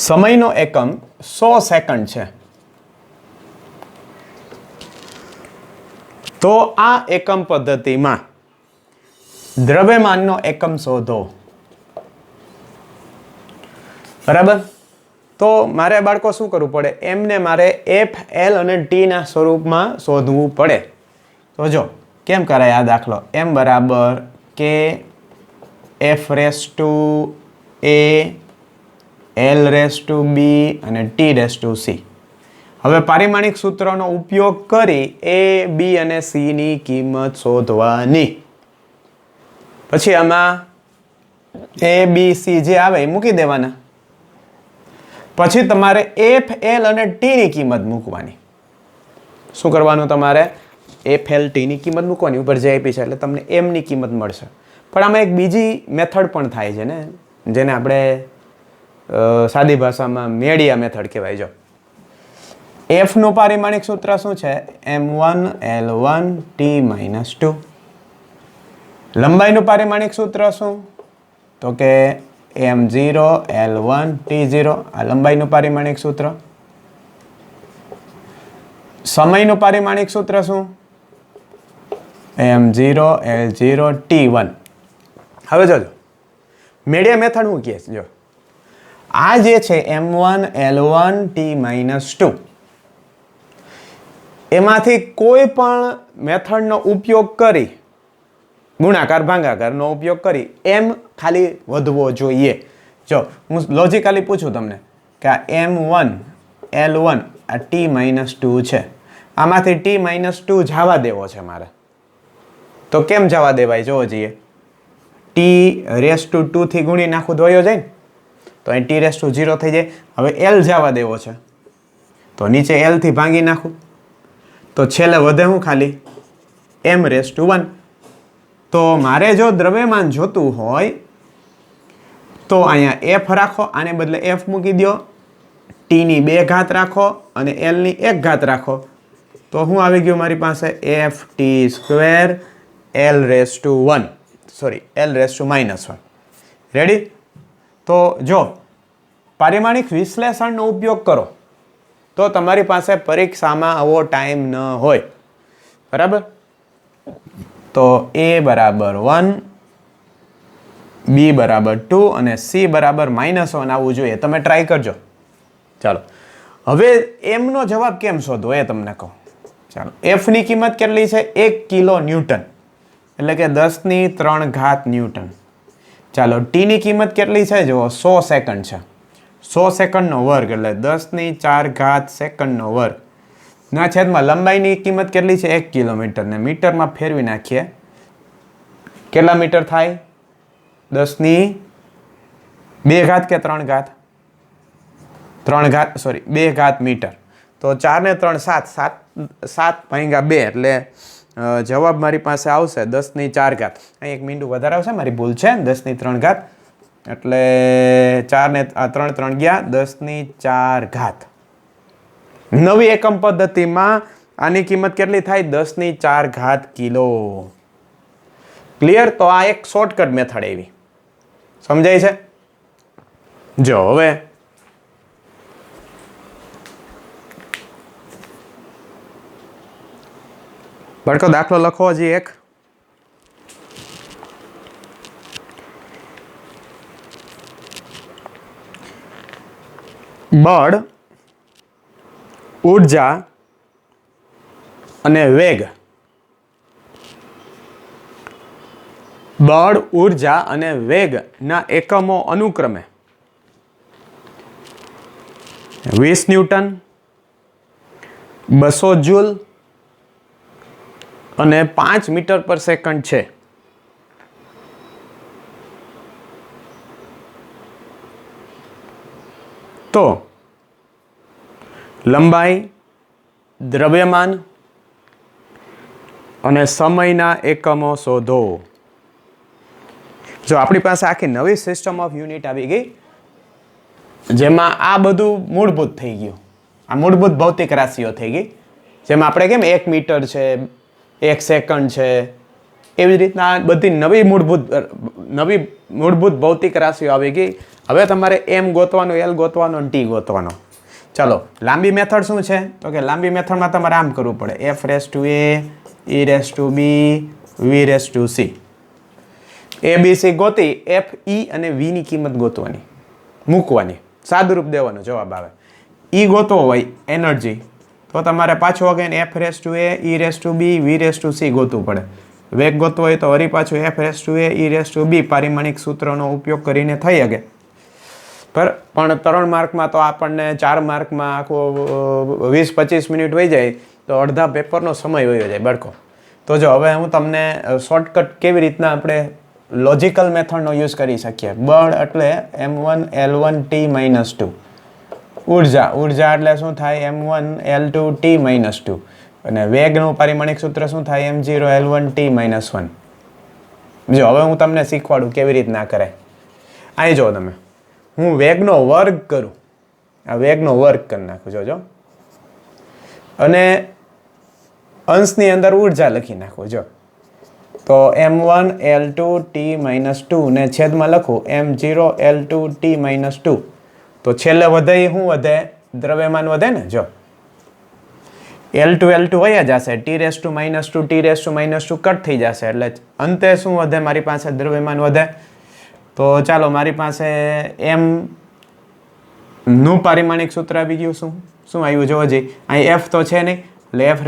સમયનો એકમ 100 સેકન્ડ છે. તો આ એકમ પદ્ધતિમાં દ્રવ્યમાનનો એકમ શોધો. બરાબર, તો મારે બાળકો શું કરવું પડે? એમને મારે F, L અને T ના સ્વરૂપમાં શોધવું પડે. તો જો કેમ કરાય આ દાખલો? m બરાબર કે F raise to A, L raise to B અને T રેસ ટુ C. હવે પારિમાણિક સૂત્રનો ઉપયોગ કરી A, B અને C ની કિંમત શોધવાની. પછી આમાં A, B, C જે આવે એ મૂકી દેવાના. પછી તમારે F, L અને T ની કિંમત મૂકવાની. શું કરવાનું? તમારે F, L, T ની કિંમત મૂકવાની. ઉપર જે આપી છે એટલે તમને M ની કિંમત મળશે. પણ આમાં એક બીજી મેથડ પણ થાય છે ને, જેને આપણે સાદી ભાષામાં મેડિયા મેથડ કહેવાય. જો F નું પારિમાણિક સૂત્ર શું છે? M1 L1 T - 2. લંબાઈનું પારિમાણિક સૂત્ર શું? તો કે M0 L1 T0, આ લંબાઈનું પારિમાણિક સૂત્ર. સમયનું પારિમાણિક સૂત્ર શું? M0 L0 T1. હવે જોજો મેડિયા મેથડ શું કહે છે? જો આ જે છે M1 L1 T - 2, એમાંથી કોઈ પણ મેથડનો ઉપયોગ કરી, ગુણાકાર ભાગાકારનો ઉપયોગ કરી M ખાલી વધવો જોઈએ. જો હું લોજિકલી પૂછું તમને કે આ M1 L1 આ T - 2 છે, આમાંથી T - 2 જવા દેવો છે મારે. તો કેમ જવા દેવાય? જોવો જોઈએ. T રેસ ટુ 2 થી ગુણી નાખું તો વયો જાય ને, તો અહીં T રેસ ટુ 0 થઈ જાય. હવે L જવા દેવો છે, તો નીચે L થી ભાંગી નાખું, તો છેલ્લે વધે હું? ખાલી M રેસ ટુ 1. તો મારે જો દ્રવ્યમાન જોતું હોય તો અહીંયા F રાખો, આને બદલે F મૂકી દો, T ની 2 ઘાત રાખો અને L ની 1 ઘાત રાખો. તો હું આવી ગયું મારી પાસે FT² L raise to 1, sorry L raise to -1. Ready? તો જો પારિમાણિક વિશ્લેષણનો ઉપયોગ કરો તો તમારી પાસે પરીક્ષામાં આવો ટાઈમ ન હોય. બરાબર? તો A બરાબર 1, B બરાબર 2 અને C બરાબર -1 આવવું જોઈએ. તમે ટ્રાય કરજો. ચાલો, હવે M નો જવાબ કેમ શોધવો એ તમને કહું. ચાલો, F ની કિંમત કેટલી છે? 1 કિલો ન્યૂટન, એટલે કે 10³ ન્યૂટન. ચાલો, T ની કિંમત કેટલી છે? જુઓ 100 સેકન્ડ છે. 100 સેકન્ડનો વર્ગ એટલે 10⁴ સેકન્ડનો વર્ગ ના છેદમાં લંબાઈની કિંમત કેટલી છે? 1 કિલોમીટર. ને મીટરમાં ફેરવી નાખીએ, કેટલા મીટર થાય? 10⁻² કે 3 ઘાત? 3 ઘાત સોરી 2 ઘાત મીટર. તો 4 ને 3 7 7 ભાગ્યા 2 એટલે જવાબ મારી પાસે આવશે 10⁴ ઘાત. અહીં એક મીંડું વધારે આવશે, મારી ભૂલ છે, 10⁴ ઘાત એટલે 4 ને 3 3 ગયા 10⁴ ઘાત. નવી એકમ પદ્ધતિમાં આની કિંમત કેટલી થાય? 10⁴ ઘાત કિલો. ક્લિયર? તો આ એક શોર્ટકટ મેથડ એવી સમજાય છે. જો હવે બડકો દાખલો લખો હજી એક. બળ, ઊર્જા અને વેગ. બળ, ઊર્જા અને વેગના એકમો અનુક્રમે 20 ન્યૂટન, 200 જૂલ અને 5 મીટર પર સેકન્ડ છે. તો લંબાઈ, દ્રવ્યમાન અને સમયના એકમો શોધો. જો આપણી પાસે આખી નવી સિસ્ટમ ઓફ યુનિટ આવી ગઈ જેમાં આ બધું મૂળભૂત થઈ ગયું. આ મૂળભૂત ભૌતિક રાશિઓ થઈ ગઈ જેમાં આપણે કેમ 1 મીટર છે, 1 સેકન્ડ છે, એવી રીતના બધી નવી મૂળભૂત ભૌતિક રાશિઓ આવી ગઈ. હવે તમારે એમ ગોતવાનું, એલ ગોતવાનો અને ટી ગોતવાનો. ચાલો લાંબી મેથડ શું છે? તો કે લાંબી મેથડમાં તમારે આમ કરવું પડે, f⁴ e⁴ ABC ગોતી FE અને V ની કિંમત ગોતવાની, મૂકવાની, સાદુરૂપ દેવાનું, જવાબ આવે. E ગોતવો હોય એનર્જી તો તમારે પાછું અગેન f⁴ e⁴ V⁴ ગોતવું પડે. વેગ ગોતવો હોય તો વળી પાછું f⁴ e⁴ પારિમાણિક સૂત્રનો ઉપયોગ કરીને થઈ શકે. પણ 3 માર્કમાં તો આપણને 4 માર્કમાં આખો 20-25 મિનિટ વહી જાય તો અડધા પેપરનો સમય વયો જાય બડકો. તો જો હવે હું તમને શોર્ટકટ કેવી રીતના આપણે લોજિકલ મેથડનો યુઝ કરી શકીએ. બળ એટલે m1 l1 t - 2. ઉર્જા એટલે શું થાય? m1 l2 t - 2. અને વેગનું પારિમાણિક સૂત્ર શું થાય? m0 l1 t - 1. જો હવે હું તમને શીખવાડું કેવી રીતના કરે. અહીં જો તમે, હું વેગનો વર્ગ કરું, આ વેગનો વર્ગ કરી નાખું જોજો, અને અંશની અંદર ઉર્જા લખી નાખું. જો તો m1 l2 t - 2 ને છેદમાં લખું m0 l2 t - 2. તો છેલ્લે વધે શું વધે? દ્રવ્યમાન વધે ને. જો l2 વયા જશે, t⁻² t⁻² કટ થઈ જશે એટલે અંતે શું વધે? મારી પાસે દ્રવ્યમાન વધે. તો ચાલો મારી પાસે m નું પારિમાણિક સૂત્ર આવી ગયું. શું આવ્યું જો હજી? અહીં f તો છે નહીં એટલે f⁴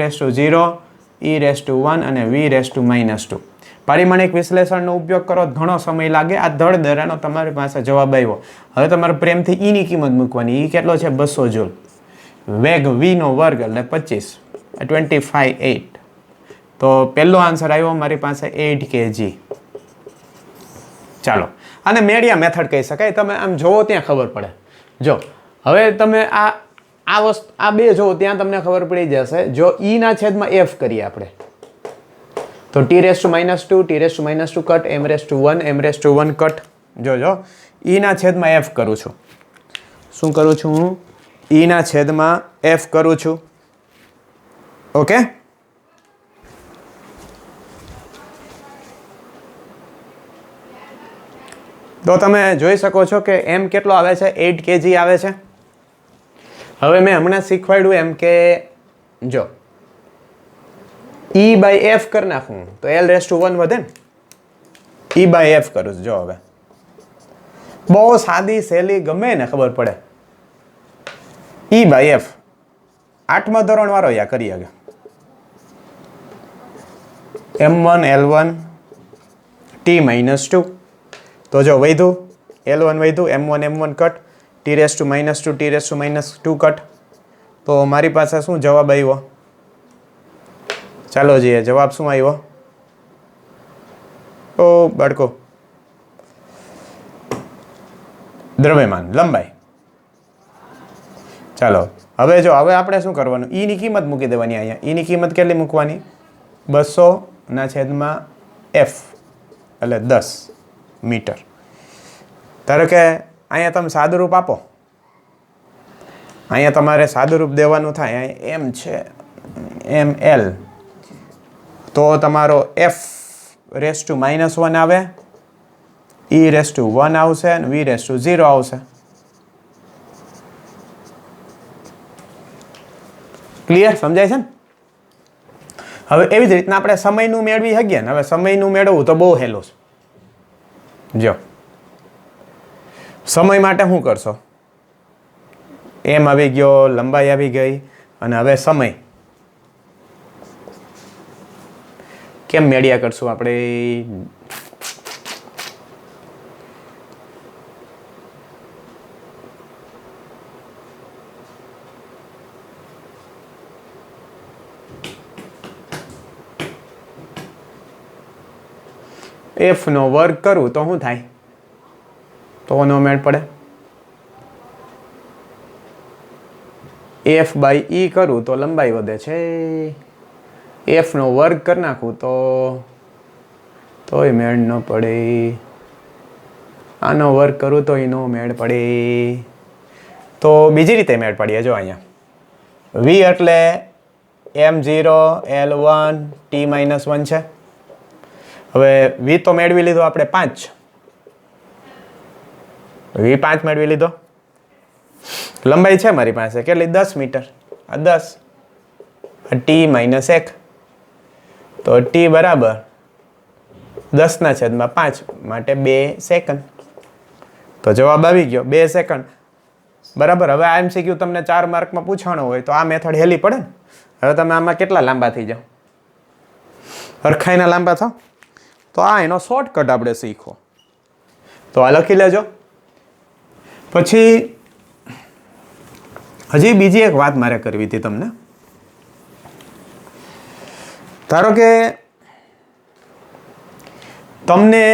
e⁴ અને v⁻². પારિમાણિક વિશ્લેષણનો ઉપયોગ કરો ઘણો સમય લાગે. આ ધડ દરાનો તમારી પાસે જવાબ આવ્યો. હવે તમારે પ્રેમથી e ની કિંમત મૂકવાની. e કેટલો છે? 200 જૂલ. વેગ v નો વર્ગ એટલે 25 તો પહેલો આન્સર આવ્યો મારી પાસે 8 kg. ચાલો આને મેડિયા મેથડ કહી શકાય. તમે આમ જોવો ત્યાં ખબર પડે. જો હવે તમે આ બે જો ત્યાં તમને ખબર પડી જશે. જો e ના છેદમાં f કરીએ આપણે તો t⁻², t⁻² cut, m⁻1 cut. જો e ના છેદમાં f કરું છું. શું કરું છું હું? e ના છેદમાં f કરું છું. ઓકે, તો તમે જોઈ શકો છો કે m કેટલો આવે છે? 8 kg આવે છે. હવે મેં હમણાં શીખવાડ્યું એમ કે જો e/f કરી નાખું તો l⁻1 વધે ને. e/f કરું છું. જો હવે બહુ સાદી સહેલી ગમે ને ખબર પડે. e/f 8મા ધોરણ વાળો યા કરી શકે. m1 l1 t - 2. તો જો વધ્યું l1 વધ્યું, m1 કટ, t⁻² કટ. તો મારી પાસે શું જવાબ આવ્યો? ચાલો જોઈએ જવાબ શું આવ્યો. તો બાળકો દ્રવ્યમાન, લંબાઈ ચાલો હવે જો હવે આપણે શું કરવાનું, ઈની કિંમત મૂકી દેવાની. અહીંયા ઈની કિંમત કેટલી મૂકવાની? 200/f એટલે 10 મીટર. ધારો કે અહીંયા તમે સાદુરૂપ આપો, અહીંયા તમારે સાદુરૂપ દેવાનું થાય. અહીંયા એમ છે ml, તો તમારો f⁻⁻1 આવે, e⁻1 આવશે અને v⁻0 આવશે. ક્લિયર? સમજાય છે ને? હવે એવી જ રીતના આપણે સમયનું મેળવી શકીએ ને. હવે સમયનું મેળવવું તો બહુ હેલું છે. જો સમય માટે શું કરશો? એમ આવી ગયો, લંબાઈ આવી ગઈ, અને હવે સમય કેમ મેળ્યા કરશું આપણે? એફ નો વર્ગ કરું તો શું થાય? તો નો મેળ પડે. f/e કરું તો લંબાઈ વધે છે. એફ નો વર્ગ કરી નાખું તોય મેળ ન પડે. આનો વર્ગ કરું તો એનો મેળ પડે. તો બીજી રીતે મેળ પડીએ. જો અહીંયા v એટલે m0 l1 t-1 છે. હવે v તો મેળવી લીધો આપણે 5, v5 મેળવી લીધો. લંબાઈ છે મારી પાસે કેટલી? 10 મીટર. આ 10 t-1, તો t બરાબર 10/5 માટે 2 સેકન્ડ. તો જવાબ આવી ગયો 2 સેકન્ડ. બરાબર. હવે આ MCQ તમને 4 માર્કમાં પૂછવાનો હોય તો આ મેથડ હેલી પડે ને. હવે તમે આમાં કેટલા લાંબા થઈ જાઓ? હરખાઈના લાંબા થાવ. તો આ એનો શોર્ટકટ આપણે શીખો. તો આ લખી લેજો. પછી હજી બીજી એક વાત મારે કરવી હતી તમને. ધારો કે તમને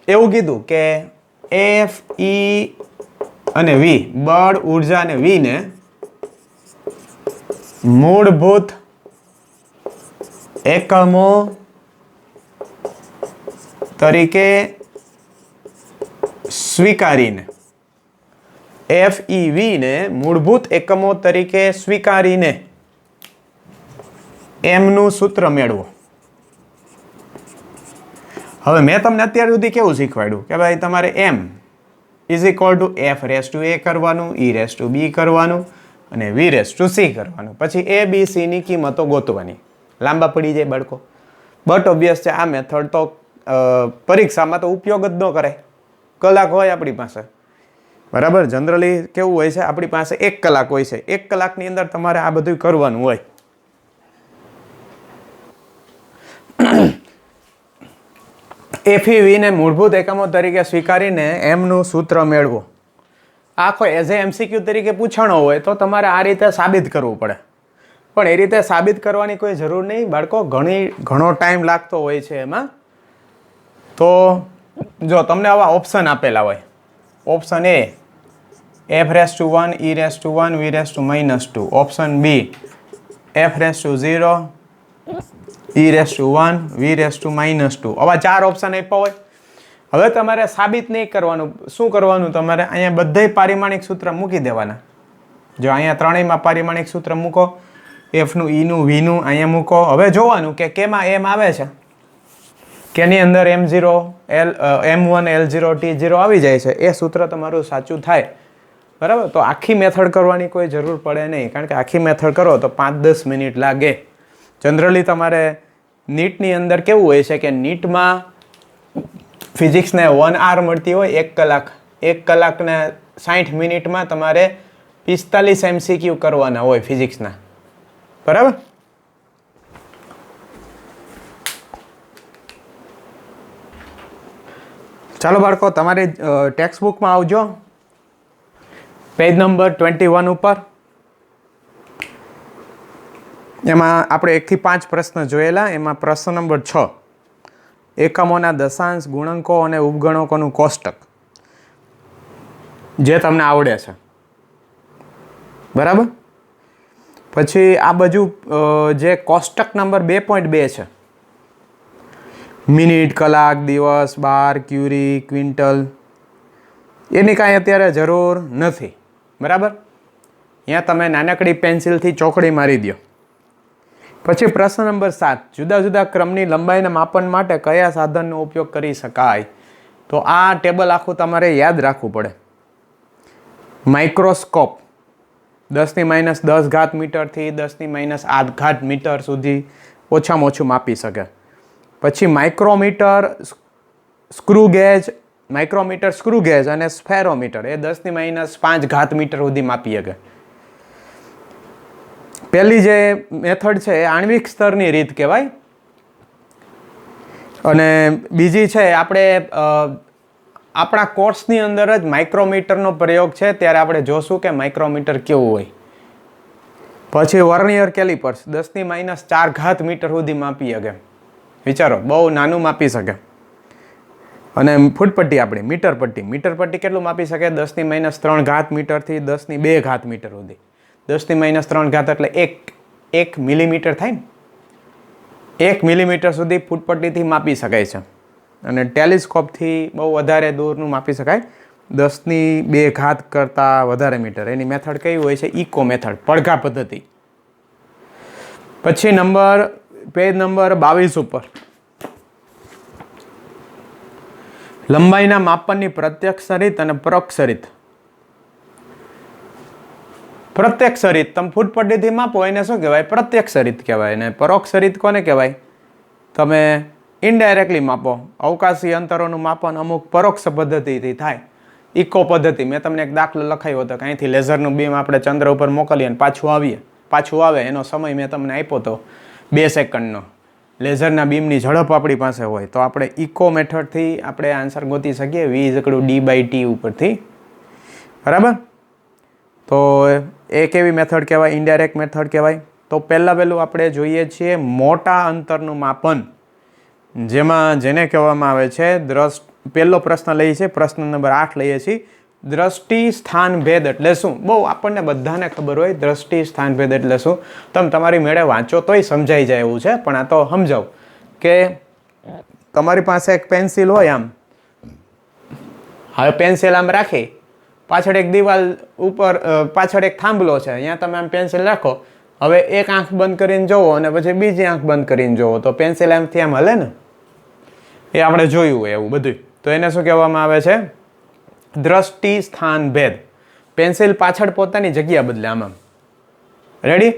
એવું કીધું કે F, E અને V, બળ, ઉર્જા અને V ને મૂળભૂત એકમો તરીકે સ્વીકારીને, FEV ને મૂળભૂત એકમો તરીકે સ્વીકારીને એમનું સૂત્ર મેળવો. હવે મેં તમને અત્યાર સુધી કેવું શીખવાડ્યું કે ભાઈ તમારે m = f⁻a કરવાનું, e⁻b કરવાનું અને v⁻c કરવાનું. પછી a, b, c ની કિંમતો ગોતવાની. લાંબા પડી જાય બાળકો. બટ ઓબ્વિયસ છે આ મેથડ તો પરીક્ષામાં તો ઉપયોગ જ ન કરાય. કલાક હોય આપણી પાસે. બરાબર. જનરલી કેવું હોય છે, આપણી પાસે 1 કલાક હોય છે. 1 કલાકની અંદર તમારે આ બધું કરવાનું હોય. FEV ને મૂળભૂત એકમો તરીકે સ્વીકારીને એમનું સૂત્ર મેળવો. આખો એઝ એ MCQ તરીકે પૂછાણો હોય તો તમારે આ રીતે સાબિત કરવું પડે. પણ એ રીતે સાબિત કરવાની કોઈ જરૂર નહીં બાળકો. ઘણો ટાઈમ લાગતો હોય છે એમાં. તો જો તમને આવા ઓપ્શન આપેલા હોય, option A f⁻1 e⁻1 v⁻², option B f⁻0 e⁻1 v⁻². આવા 4 ઓપ્શન આપ્યા હોય. હવે તમારે સાબિત નહીં કરવાનું. શું કરવાનું? તમારે અહીંયા બધે પારિમાણિક સૂત્ર મૂકી દેવાના. જો અહીંયા ત્રણેયમાં પારિમાણિક સૂત્ર મૂકો. F નું, E નું, V નું અહીંયા મૂકો. હવે જોવાનું કે કેમાં m આવે છે, કેની અંદર m1 l0 t0 આવી જાય છે. એ સૂત્ર તમારું સાચું થાય. બરાબર. તો આખી મેથડ કરવાની કોઈ જરૂર પડે નહીં, કારણ કે આખી મેથડ કરો તો 5-10 મિનિટ લાગે. જનરલી તમારે નીટની અંદર કેવું હોય છે કે નીટમાં ફિઝિક્સને 1 hour મળતી હોય, 1 કલાક. 1 કલાકને 60 મિનિટમાં તમારે 45 MCQ કરવાના હોય ફિઝિક્સના. બરાબર. ચાલો બાળકો, તમારી ટેક્સ્ટ બુકમાં આવજો. પેજ નંબર 21 ઉપર. એમાં આપણે 1 થી 5 પ્રશ્ન જોયેલા. એમાં પ્રશ્ન નંબર 6, એકમોના દશાંશ, ગુણંકો અને ઉપગણકોનું કોષ્ટક, જે તમને આવડે છે. બરાબર. પછી આ બાજુ જે કોષ્ટક નંબર 2.2 છે, મિનિટ, કલાક, દિવસ, બાર, ક્યુરી, ક્વિન્ટલ, એની કાંઈ અત્યારે જરૂર નથી. બરાબર. અહીંયા તમે નાનકડી પેન્સિલથી ચોકડી મારી દો. પછી પ્રશ્ન નંબર 7, જુદા જુદા ક્રમની લંબાઈના માપન માટે કયા સાધનનો ઉપયોગ કરી શકાય? તો આ ટેબલ આખું તમારે યાદ રાખવું પડે. માઇક્રોસ્કોપ 10⁻10 ઘાત મીટરથી 10⁻8 મીટર સુધી ઓછામાં ઓછું માપી શકે. પછી micrometer, screw gauge, micrometer, screw gauge અને સ્ફેરોમીટર એ 10⁻5 ઘાત મીટર સુધી માપી શકે. પહેલી જે મેથડ છે એ આણ્વિક સ્તરની રીત કહેવાય, અને બીજી છે આપણે આપણા કોર્સની અંદર જ માઇક્રોમીટરનો પ્રયોગ છે ત્યારે આપણે જોશું કે માઇક્રોમીટર કેવું હોય. પછી વર્નિયર કેલિપર્સ 10⁻4 ઘાત મીટર સુધી માપી શકે. વિચારો, બહુ નાનું માપી શકે. અને ફૂટપટ્ટી આપણી મીટર પટ્ટી કેટલું માપી શકે? 10⁻3 ઘાત મીટરથી 10⁻2 ઘાત મીટર સુધી. 10⁻3 ઘાત એટલે 1 મિલીમીટર થાય ને. 1 મિલીમીટર સુધી ફૂટપટ્ટીથી માપી શકાય છે. અને ટેલિસ્કોપથી બહુ વધારે દૂરનું માપી શકાય, 10⁻2 ઘાત કરતાં વધારે મીટર. એની મેથડ કઈ હોય છે? ઇકો મેથડ, પડઘા પદ્ધતિ. પછી પેજ નંબર 22 ઉપર લંબાઈના માપનની પ્રત્યક્ષ રીત અને પરોક્ષ રીત. પ્રત્યક્ષ રીત તમે ફૂટપટ્ટીથી માપો એને શું કહેવાય? પ્રત્યક્ષ રીત કહેવાય. અને પરોક્ષ રીત કોને કહેવાય? તમે ઇનડાયરેક્ટલી માપો. અવકાશી અંતરોનું માપન અમુક પરોક્ષ પદ્ધતિથી થાય. ઇકો પદ્ધતિ, મેં તમને એક દાખલો લખાયો હતો કે અહીંથી લેઝરનું બીમ આપણે ચંદ્ર ઉપર મોકલીએ અને પાછું આવે એનો સમય મેં તમને આપ્યો હતો 2 સેકન્ડનો. લેઝરના બીમની ઝડપ આપણી પાસે હોય તો આપણે ઇકો મેથડથી આપણે આન્સર ગોતી શકીએ v=d/t ઉપરથી. બરાબર. તો એ કેવી મેથડ કહેવાય? ઇનડાયરેક્ટ મેથડ કહેવાય. તો પહેલું આપણે જોઈએ છીએ મોટા અંતરનું માપન, જેને કહેવામાં આવે છે પહેલો પ્રશ્ન લઈએ છીએ, પ્રશ્ન નંબર 8 લઈએ છીએ. દ્રષ્ટિ સ્થાન ભેદ એટલે શું? બહુ આપણને બધાને ખબર હોય દ્રષ્ટિ સ્થાન ભેદ એટલે શું. તમે તમારી મેળે વાંચો તોય સમજાઈ જાય એવું છે, પણ આ તો સમજાવ કે તમારી પાસે એક પેન્સિલ હોય આમ. હવે પેન્સિલ આમ રાખી, પાછળ એક દિવાલ ઉપર પાછળ એક થાંભલો છે, અહીંયા તમે આમ પેન્સિલ રાખો. હવે એક આંખ બંધ કરીને જોવો અને પછી બીજી આંખ બંધ કરીને જોવો તો પેન્સિલ આમથી આમ હલે ને. એ આપણે જોયું હોય એવું બધું. તો એને શું કહેવામાં આવે છે? દ્રષ્ટિ સ્થાન ભેદ. પેન્સિલ પાછળ પોતાની જગ્યા બદલે આમ. રેડી?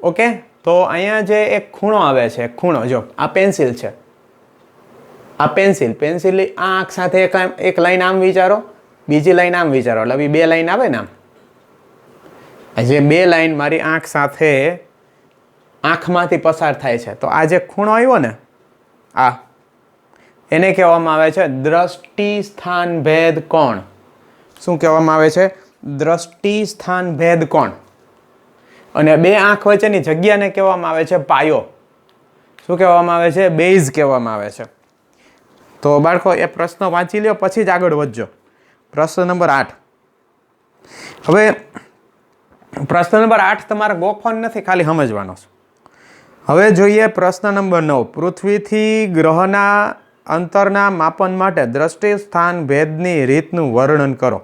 ઓકે. તો અહીંયા જે એક ખૂણો આવે છે, ખૂણો જો આ પેન્સિલ છે, આ પેન્સિલ આ આંખ સાથે એક લાઈન આમ વિચારો, બીજી લાઈન આમ વિચારો, એટલે 2 લાઈન આવે ને આમ. જે 2 લાઈન મારી આંખ સાથે આંખમાંથી પસાર થાય છે, તો આ જે ખૂણો આવ્યો ને આ, એને કહેવામાં આવે છે દ્રષ્ટિ સ્થાન ભેદ કોણ. શું કહેવામાં આવે છે? દ્રષ્ટિ સ્થાન ભેદ કોણ. અને 2 આંખ વચ્ચેની જગ્યાને કહેવામાં આવે છે પાયો. શું કહેવામાં આવે છે? બેઝ કહેવામાં આવે છે. તો બાળકો એ પ્રશ્ન વાંચી લ્યો પછી જ આગળ વધજો. પ્રશ્ન નંબર 8. હવે પ્રશ્ન નંબર 8 તમારે ગોખવાનો નથી, ખાલી સમજવાનો છે. હવે જોઈએ પ્રશ્ન નંબર 9. પૃથ્વીથી ગ્રહના અંતરના માપન માટે દ્રષ્ટિ સ્થાન ભેદની રીતનું વર્ણન કરો.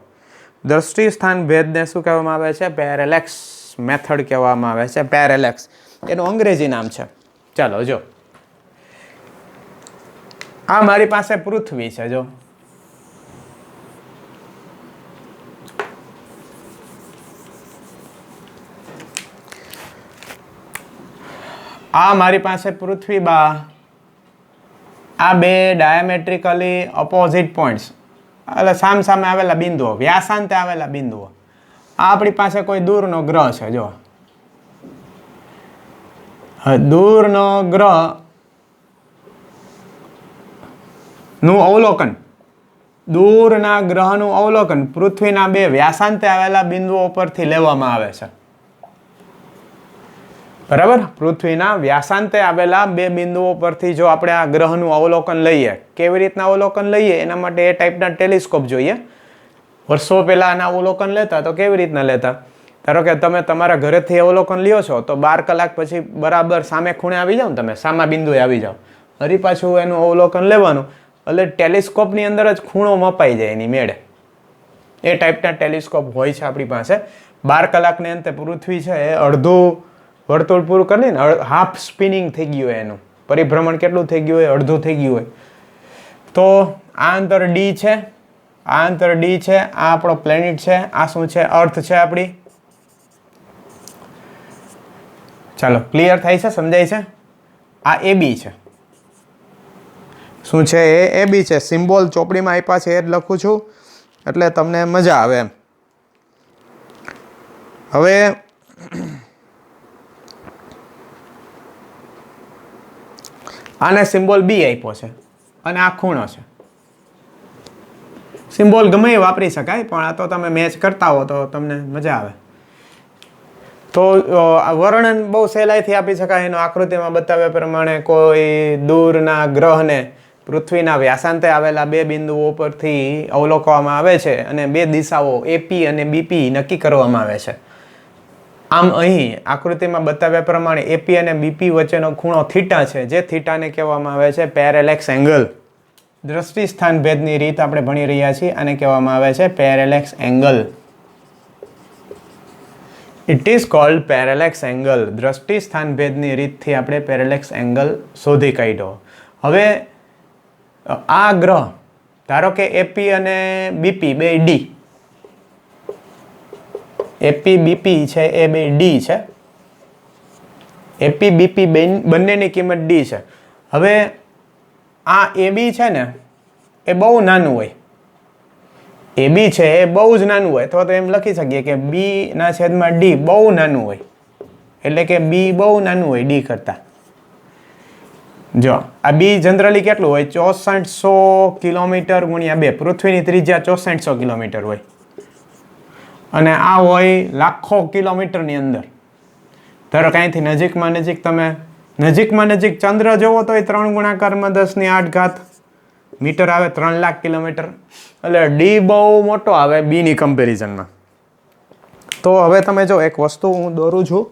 દ્રષ્ટિ સ્થાન ભેદને શું કહેવામાં આવે છે? પેરેલેક્સ મેથડ કહેવામાં આવે છે. પેરેલેક્સ એનું અંગ્રેજી નામ છે. ચાલો જો, આ મારી પાસે પૃથ્વી છે. જો આ મારી પાસે પૃથ્વી બા, આ 2 ડાયામેટ્રિકલી ઓપોઝિટ પોઈન્ટ્સ એટલે સામે આવેલા બિંદુઓ, વ્યાસાંતે આવેલા બિંદુઓ. આ આપણી પાસે કોઈ દૂરનો ગ્રહ છે. જો દૂરનો ગ્રહ નું અવલોકન, દૂરના ગ્રહનું અવલોકન પૃથ્વીના 2 વ્યાસાંતે આવેલા બિંદુઓ પરથી લેવામાં આવે છે. બરાબર? પૃથ્વીના વ્યાસાંતે આવેલા 2 બિંદુઓ પરથી જો આપણે આ ગ્રહનું અવલોકન લઈએ, કેવી રીતના અવલોકન લઈએ એના માટે એ ટાઈપના ટેલિસ્કોપ જોઈએ. વર્ષો પહેલા આના અવલોકન લેતા તો કેવી રીતના લેતા? ધારો કે તમે તમારા ઘરેથી અવલોકન લ્યો છો તો 12 કલાક પછી બરાબર સામે ખૂણે આવી જાઓ ને, તમે સામા બિંદુએ આવી જાઓ, ફરી પાછું એનું અવલોકન લેવાનું, એટલે ટેલિસ્કોપની અંદર જ ખૂણો મપાઈ જાય એની મેળે. એ ટાઈપના ટેલિસ્કોપ હોય છે આપણી પાસે. 12 કલાકને અંતે પૃથ્વી છે એ અડધું વર્તુળ પૂરું કરી ને, હાફ સ્પિનિંગ થઈ ગયું હોય, એનું પરિભ્રમણ કેટલું થઈ ગયું હોય, અડધું થઈ ગયું હોય. તો આ અંતર ડી છે, આ અંતર ડી છે, આ આપણો પ્લેનેટ છે, આ શું છે, અર્થ છે આપણી. ચાલો, ક્લિયર થાય છે, સમજાય છે. આ એ બી છે. શું છે એ બી છે. સિમ્બોલ ચોપડીમાં આપ્યા છે એ જ લખું છું એટલે તમને મજા આવે એમ. હવે આને સિમ્બોલ બી આપ્યો છે અને આ ખૂણો છે. સિમ્બોલ ગમે એ વાપરી શકાય, પણ આ તો તમે મેચ કરતા હો તો તમને મજા આવે. તો વર્ણન બહુ સહેલાઈથી આપી શકાય. એનો આકૃતિમાં બતાવ્યા પ્રમાણે કોઈ દૂરના ગ્રહને પૃથ્વીના વ્યાસાંતે આવેલા 2 બિંદુઓ પરથી અવલોકવામાં આવે છે અને 2 દિશાઓ એપી અને બીપી નક્કી કરવામાં આવે છે. આમ અહીં આકૃતિમાં બતાવ્યા પ્રમાણે એપી અને બીપી વચ્ચેનો ખૂણો થીટા છે, જે થીટાને કહેવામાં આવે છે પેરેલેક્સ એંગલ. દ્રષ્ટિ સ્થાન ભેદની રીત આપણે ભણી રહ્યા છીએ, આને કહેવામાં આવે છે parallax angle. It is called parallax angle. દ્રષ્ટિ સ્થાન ભેદની રીતથી આપણે પેરેલેક્સ એંગલ શોધી કાઢ્યો. હવે આ ગ્રહ ધારો કે એપી અને બીપી બે ડી, એપી બીપી છે એ બે ડી છે, એપી બીપી બંનેની કિંમત ડી છે. હવે આ એ બી છે ને એ બહુ નાનું હોય, એ બી છે એ બહુ જ નાનું હોય, તો એમ લખી શકીએ કે બી ના છેદમાં ડી બહુ નાનું હોય, એટલે કે બી બહુ નાનું હોય ડી કરતા. જો આ બી જનરલી કેટલું હોય, 6400 કિલોમીટર ગુણ્યા 2, પૃથ્વીની ત્રિજ્યા 6400 કિલોમીટર હોય, અને આ હોય લાખો કિલોમીટરની અંદર. ધારો કે અહીંથી નજીકમાં નજીક તમે નજીકમાં નજીક ચંદ્ર જોવો તો એ 3 ગુણાકારમાં 10⁸ મીટર આવે, 3 લાખ કિલોમીટર. એટલે ડી બહુ મોટો આવે બીની કમ્પેરિઝનમાં. તો હવે તમે જો એક વસ્તુ હું દોરું છું,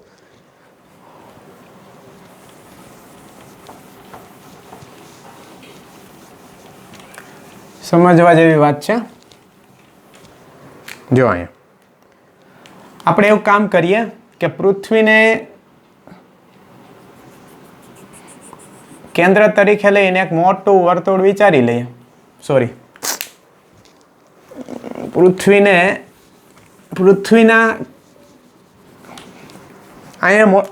સમજવા જેવી વાત છે. જો અહીંયા આપણે એવું કામ કરીએ કે પૃથ્વીને કેન્દ્ર તરીકે લઈને એક મોટું વર્તુળ વિચારી લઈએ. સોરી, પૃથ્વીના અહીંયા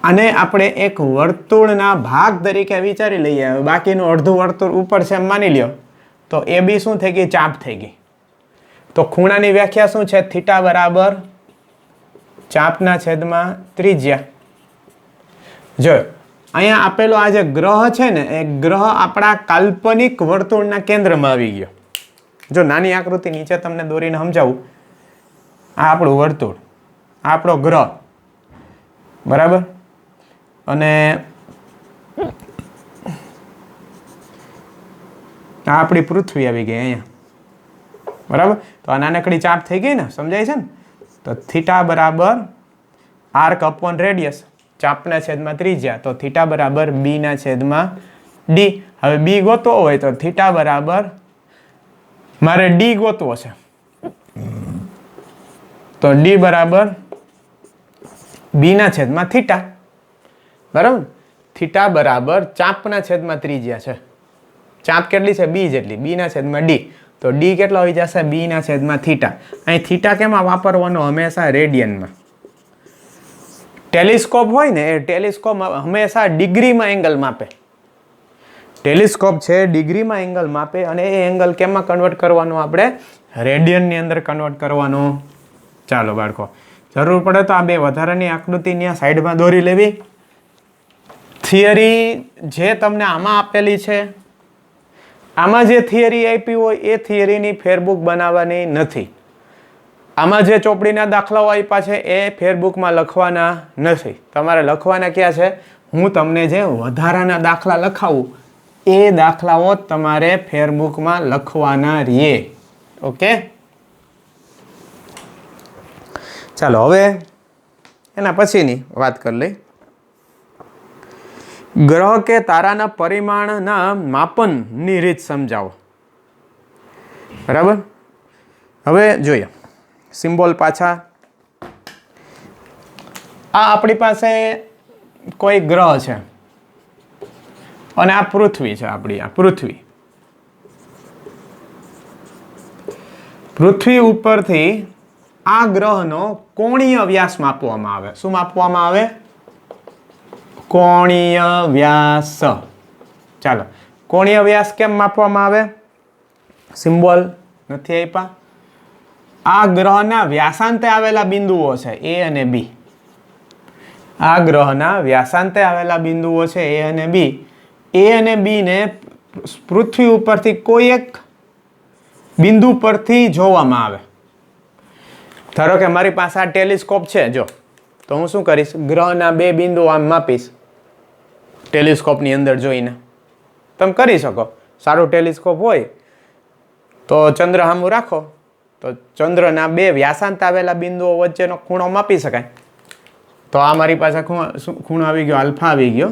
આને આપણે એક વર્તુળના ભાગ તરીકે વિચારી લઈએ. બાકીનું અડધું વર્તુળ ઉપર છે એમ માની લ્યો, તો એ બી શું થઈ ગઈ, ચાપ થઈ ગઈ. તો ખૂણાની વ્યાખ્યા શું છે, થીટા બરાબર ચાપના છેદમાં ત્રિજ્યા. જો અહીંયા આપેલો આ જે ગ્રહ છે ને, એ ગ્રહ આપણા કાલ્પનિક વર્તુળના કેન્દ્રમાં આવી ગયો. જો નાની આકૃતિ નીચે તમને દોરીને સમજાવું, આ આપણું વર્તુળ, આ આપણો ગ્રહ, બરાબર, અને આ આપણી પૃથ્વી આવી ગઈ અહીંયા, બરાબર. તો આ નાનકડી ચાપ થઈ ગઈ ને, સમજાય છે ને. તો થીટા બરાબર આર્ક અપોન રેડિયસ, ચાપના છેદમાં ત્રિજ્યા, તો થીટા બરાબર બી ના છેદમાં ડી. હવે બી ગોતવો હોય તો થીટા બરાબર, મારે ડી ગોતવો છે, તો ડી બરાબર બી ના છેદમાં થીટા, બરાબર. થીટા બરાબર ચાપના છેદમાં ત્રિજ્યા છે, ચાપ કેટલી છે, બી જેટલી, બી ના છેદમાં ડી, તો ડી કેટલો આવી જશે, બી ના છેદમાં થીટા. અહીં થીટા કેમાં વાપરવાનો, હંમેશા રેડિયનમાં. ટેલિસ્કોપ હોય ને, એ ટેલિસ્કોપ હંમેશા ડિગ્રીમાં એંગલ માપે. ટેલિસ્કોપ છે ડિગ્રીમાં એંગલ માપે, અને એ એંગલ કેમાં કન્વર્ટ કરવાનો, આપણે રેડિયનની અંદર કન્વર્ટ કરવાનો. ચાલો બાળકો, જરૂર પડે તો આ બે વધારાની આકૃતિની સાઈડમાં દોરી લેવી. થિયરી જે તમને આમાં આપેલી છે, આમાં જે થિયરી આપી હોય એ થિયરીની ફેરબુક બનાવવાની નથી. આમાં જે ચોપડીના દાખલાઓ આપ્યા છે એ ફેરબુકમાં લખવાના નથી. તમારે લખવાના ક્યાં છે, હું તમને જે વધારાના દાખલા લખાવું એ દાખલાઓ તમારે ફેરબુકમાં લખવાના રહીએ. ઓકે, ચાલો હવે એના પછીની વાત કરી લઈ. ગ્રહ કે તારાના પરિમાણના માપનની રીત સમજાવો. બરાબર. હવે જોઈએ સિમ્બોલ પાછા. આ આપણી પાસે કોઈ ગ્રહ છે અને આ પૃથ્વી છે આપણી. આ પૃથ્વી ઉપરથી આ ગ્રહનો કોણીય વ્યાસ માપવામાં આવે. શું માપવામાં આવે? કોણીય વ્યાસ. ચાલો, કોણીય વ્યાસ કેમ માપવામાં આવે? સિમ્બોલ નથી આપ્યા. આ ગ્રહના વ્યાસાંતે આવેલા બિંદુઓ છે A અને B. આ ગ્રહના વ્યાસાંતે આવેલા બિંદુઓ છે A અને B. A અને B ને પૃથ્વી ઉપરથી કોઈ એક બિંદુ પરથી જોવામાં આવે. ધારો કે મારી પાસે આ ટેલિસ્કોપ છે, જો તો હું શું કરીશ? ગ્રહના બે બિંદુ આમ માપીશ ટેલિસ્કોપની અંદર જોઈને. તમે કરી શકો. સારું ટેલિસ્કોપ હોય તો ચંદ્ર સામું રાખો તો ચંદ્રના બે વ્યાસાંત આવેલા બિંદુઓ વચ્ચેનો ખૂણો માપી શકાય. તો આ મારી પાસે ખૂણો આવી ગયો, આલ્ફા આવી ગયો.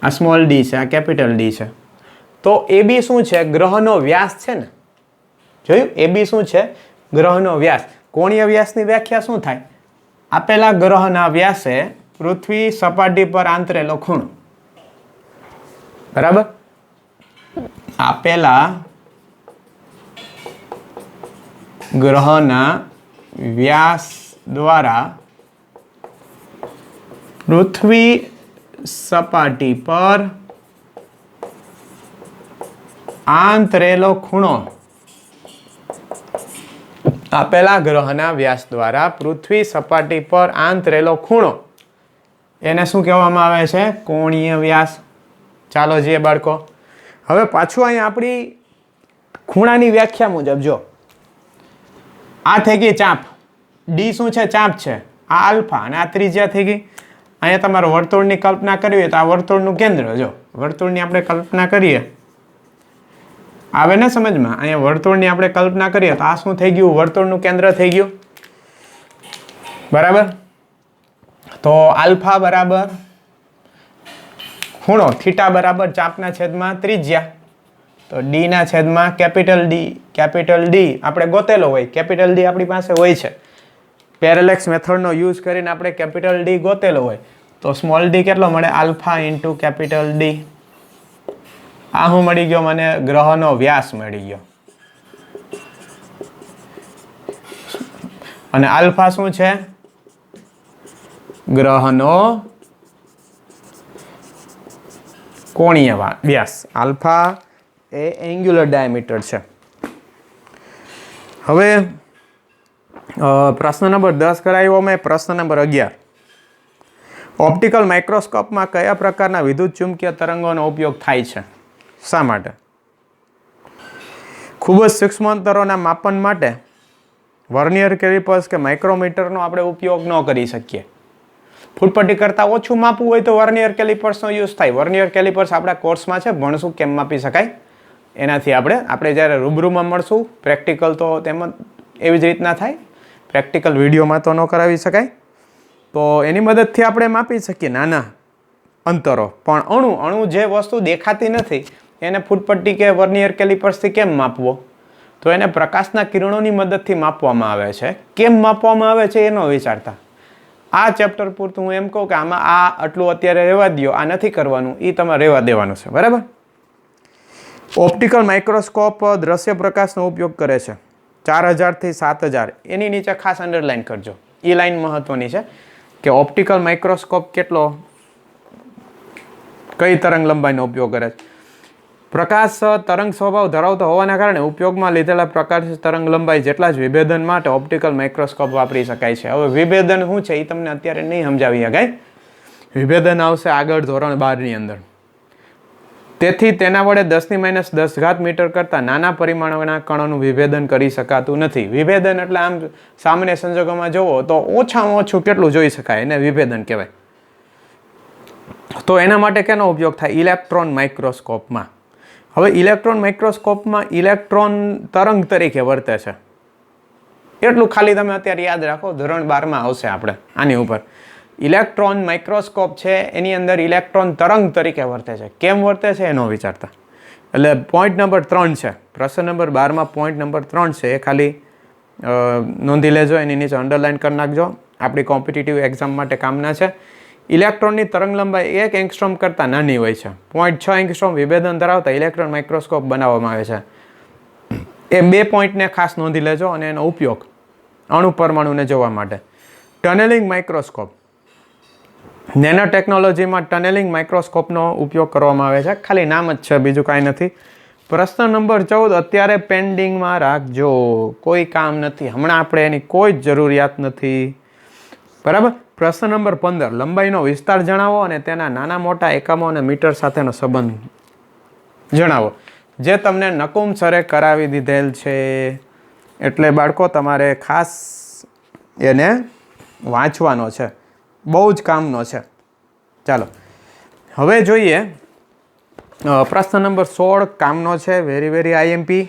આ સ્મોલ ડી છે, આ કેપિટલ ડી છે. તો AB શું છે? ગ્રહનો વ્યાસ છે ને. જોયું? AB શું છે? ગ્રહનો વ્યાસ. કોણીય વ્યાસની વ્યાખ્યા શું થાય? આપેલા ગ્રહના વ્યાસે પૃથ્વી સપાટી પર આંતરેલો ખૂણો. બરાબર. આપેલા ગ્રહના વ્યાસ દ્વારા પૃથ્વી સપાટી પર આંતરેલો ખૂણો. આપેલા ગ્રહના વ્યાસ દ્વારા પૃથ્વી સપાટી પર આંતરેલો ખૂણો, એને શું કહેવામાં આવે છે? કોણીય વ્યાસ. ચાલો જે બાળકો, હવે પાછું અહીંયા આપણી ખૂણાની વ્યાખ્યા મુજબ જો આ થઈ ગઈ ચાપ. ડી શું છે? ચાપ છે. આ આલ્ફા અને આ ત્રિજ્યા થઈ ગઈ. અહીંયા તમારે વર્તુળની કલ્પના કરવી હોય તો આ વર્તુળનું કેન્દ્ર. જો વર્તુળની આપણે કલ્પના કરીએ, આવે ને સમજમાં? અહીંયા વર્તુળની આપણે કલ્પના કરીએ તો આ શું થઈ ગયું? વર્તુળનું કેન્દ્ર થઈ ગયું. બરાબર. તો આલ્ફા બરાબર ખૂણો, થીટા બરાબર ચાપના છેદમાં ત્રિજ્યા. તો ડી ના છેદમાં કેપિટલ ડી. કેપિટલ ડી આપણે ગોતેલો હોય, કેપિટલ ડી આપણી પાસે હોય છે. પેરેલેક્સ મેથડનો યુઝ કરીને આપણે કેપિટલ ડી ગોતેલો હોય તો સ્મોલ ડી કેટલો મળે? Alpha into capital D. આ શું મળી ગયો મને? ગ્રહનો વ્યાસ મળી ગયો. અને આલ્ફા શું છે? ગ્રહનો કોણીય વ્યાસ. આલ્ફા એ એંગ્યુલર ડાયામીટર છે. હવે પ્રશ્ન નંબર 10 કરાવ્યો મેં. પ્રશ્ન નંબર 11. ઓપ્ટિકલ માઇક્રોસ્કોપમાં કયા પ્રકારના વિદ્યુત ચુંબકીય તરંગોનો ઉપયોગ થાય છે? શા માટે? ખૂબ જ સૂક્ષ્મ અંતરોના માપન માટે વર્નિયર કેલિપર્સ કે માઇક્રોમીટરનો આપણે ઉપયોગ ન કરી શકીએ. ફૂટપટ્ટી કરતાં ઓછું માપવું હોય તો વર્નિયર કેલિપર્સનો યુઝ થાય. વર્નિયર કેલિપર્સ આપણા કોર્સમાં છે, ભણશું કેમ માપી શકાય એનાથી. આપણે જ્યારે રૂબરૂમાં મળશું પ્રેક્ટિકલ તો તેમાં એવી જ રીતના થાય. પ્રેક્ટિકલ વિડીયોમાં તો ન કરાવી શકાય. તો એની મદદથી આપણે માપી શકીએ નાના અંતરો. પણ અણુ જે વસ્તુ દેખાતી નથી એને ફૂટપટ્ટી કે વર્નિયર કેલિપર્સથી કેમ માપવો? તો એને પ્રકાશના કિરણોની મદદથી માપવામાં આવે છે. કેમ માપવામાં આવે છે એ ન વિચારતા. આ ચેપ્ટર પૂરતું હું એમ કહું કે આમાં આ આટલું અત્યારે રહેવા દો, આ નથી કરવાનું, એ તમારે રહેવા દેવાનું છે. બરાબર. ઓપ્ટિકલ માઇક્રોસ્કોપ દ્રશ્ય પ્રકાશનો ઉપયોગ કરે છે 4000 થી 7000. એની નીચે ખાસ અંડરલાઇન કરજો. એ લાઈન મહત્વની છે કે ઓપ્ટિકલ માઇક્રોસ્કોપ કઈ તરંગ લંબાઈનો ઉપયોગ કરે છે. પ્રકાશ તરંગ સ્વભાવ ધરાવતો હોવાના કારણે ઉપયોગમાં લીધેલા પ્રકાશ તરંગ લંબાઈ જેટલા જ વિભેદન માટે ઓપ્ટિકલ માઇક્રોસ્કોપ વાપરી શકાય છે. હવે વિભેદન શું છે એ તમને અત્યારે નહીં સમજાવી શકાય. વિભેદન આવશે આગળ ધોરણ 12 ની અંદર. તેથી તેના વડે 10⁻10 મીટર કરતાં નાના પરિમાણોના કણોનું વિભેદન કરી શકાતું નથી. વિભેદન એટલે આમ સામાન્ય સંજોગોમાં જોવો તો ઓછામાં ઓછું કેટલું જોઈ શકાય એને વિભેદન કહેવાય. તો એના માટે કેનો ઉપયોગ થાય? ઇલેક્ટ્રોન માઇક્રોસ્કોપમાં. હવે ઇલેક્ટ્રોન માઇક્રોસ્કોપમાં ઇલેક્ટ્રોન તરંગ તરીકે વર્તે છે. એટલું ખાલી તમે અત્યારે યાદ રાખો, ધોરણ 12માં આવશે આપણે આની ઉપર. ઇલેક્ટ્રોન માઇક્રોસ્કોપ છે, એની અંદર ઇલેક્ટ્રોન તરંગ તરીકે વર્તે છે. કેમ વર્તે છે એનો વિચારતા. એટલે પોઈન્ટ નંબર 3 છે, પ્રશ્ન નંબર 12માં પોઈન્ટ નંબર 3 છે, એ ખાલી નોંધી લેજો, એની નીચે અંડરલાઇન કરી નાખજો. આપણી કોમ્પિટિટિવ એક્ઝામ માટે કામના છે. ઇલેક્ટ્રોનની તરંગ લંબાઈ 1 એંગસ્ટ્રોમ કરતાં નાની હોય છે. 0.6 એંગસ્ટ્રોમ વિભેદન ધરાવતા ઇલેક્ટ્રોન માઇક્રોસ્કોપ બનાવવામાં આવે છે. એ 2 પોઈન્ટને ખાસ નોંધી લેજો અને એનો ઉપયોગ અણુ પરમાણુને જોવા માટે. ટનેલિંગ માઇક્રોસ્કોપ, નેનો ટેકનોલોજીમાં ટનેલિંગ માઇક્રોસ્કોપનો ઉપયોગ કરવામાં આવે છે. ખાલી નામ જ છે, બીજું કાંઈ નથી. પ્રશ્ન નંબર 14 અત્યારે પેન્ડિંગમાં રાખજો, કોઈ કામ નથી, હમણાં આપણે એની કોઈ જ જરૂરિયાત નથી. બરાબર. પ્રશ્ન નંબર 15 લંબાઈનો વિસ્તાર જણાવો અને તેના નાના મોટા એકમો અને મીટર સાથેનો સંબંધ જણાવો. જે તમને નકુમ સરે કરાવી દીધેલ છે, એટલે બાળકો તમારે ખાસ એને વાંચવાનો છે, બહુ જ કામનો છે. ચાલો હવે જોઈએ પ્રશ્ન નંબર 16 કામનો છે, વેરી વેરી આઈએમપી,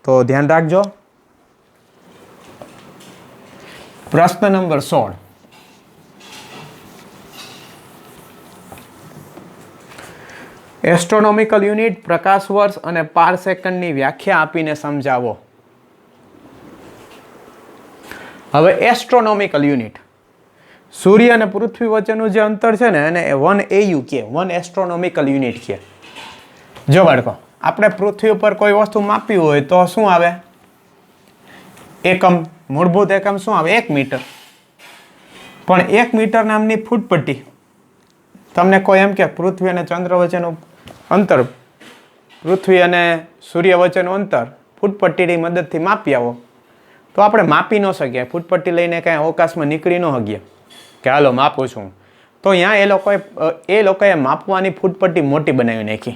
તો ધ્યાન રાખજો. પ્રશ્ન નંબર 16 એસ્ટ્રોનોમિકલ યુનિટ, પ્રકાશ વર્ષ અને પાર સેકન્ડની વ્યાખ્યા આપીને સમજાવો. હવે એસ્ટ્રોનોમિકલ યુનિટ, સૂર્ય અને પૃથ્વી વચ્ચેનું જે અંતર છે ને એને 1 AU કહે, 1 એસ્ટ્રોનોમિકલ યુનિટ કહે. જો બાળકો, આપણે પૃથ્વી ઉપર કોઈ વસ્તુ માપવી હોય તો શું આવે? એકમ, મૂળભૂત એકમ શું આવે? 1 મીટર. પણ 1 મીટર નામની ફૂટપટ્ટી, તમને કોઈ એમ કે પૃથ્વી અને ચંદ્ર વચ્ચેનું અંતર, પૃથ્વી અને સૂર્ય વચ્ચેનું અંતર ફૂટપટ્ટીની મદદથી માપી આવો, તો આપણે માપી ન શકીએ. ફૂટપટ્ટી લઈને કાંઈ અવકાશમાં નીકળી ન શકીએ કે હાલો માપું છું. તો અહીંયા એ લોકોએ માપવાની ફૂટપટ્ટી મોટી બનાવી નાખી.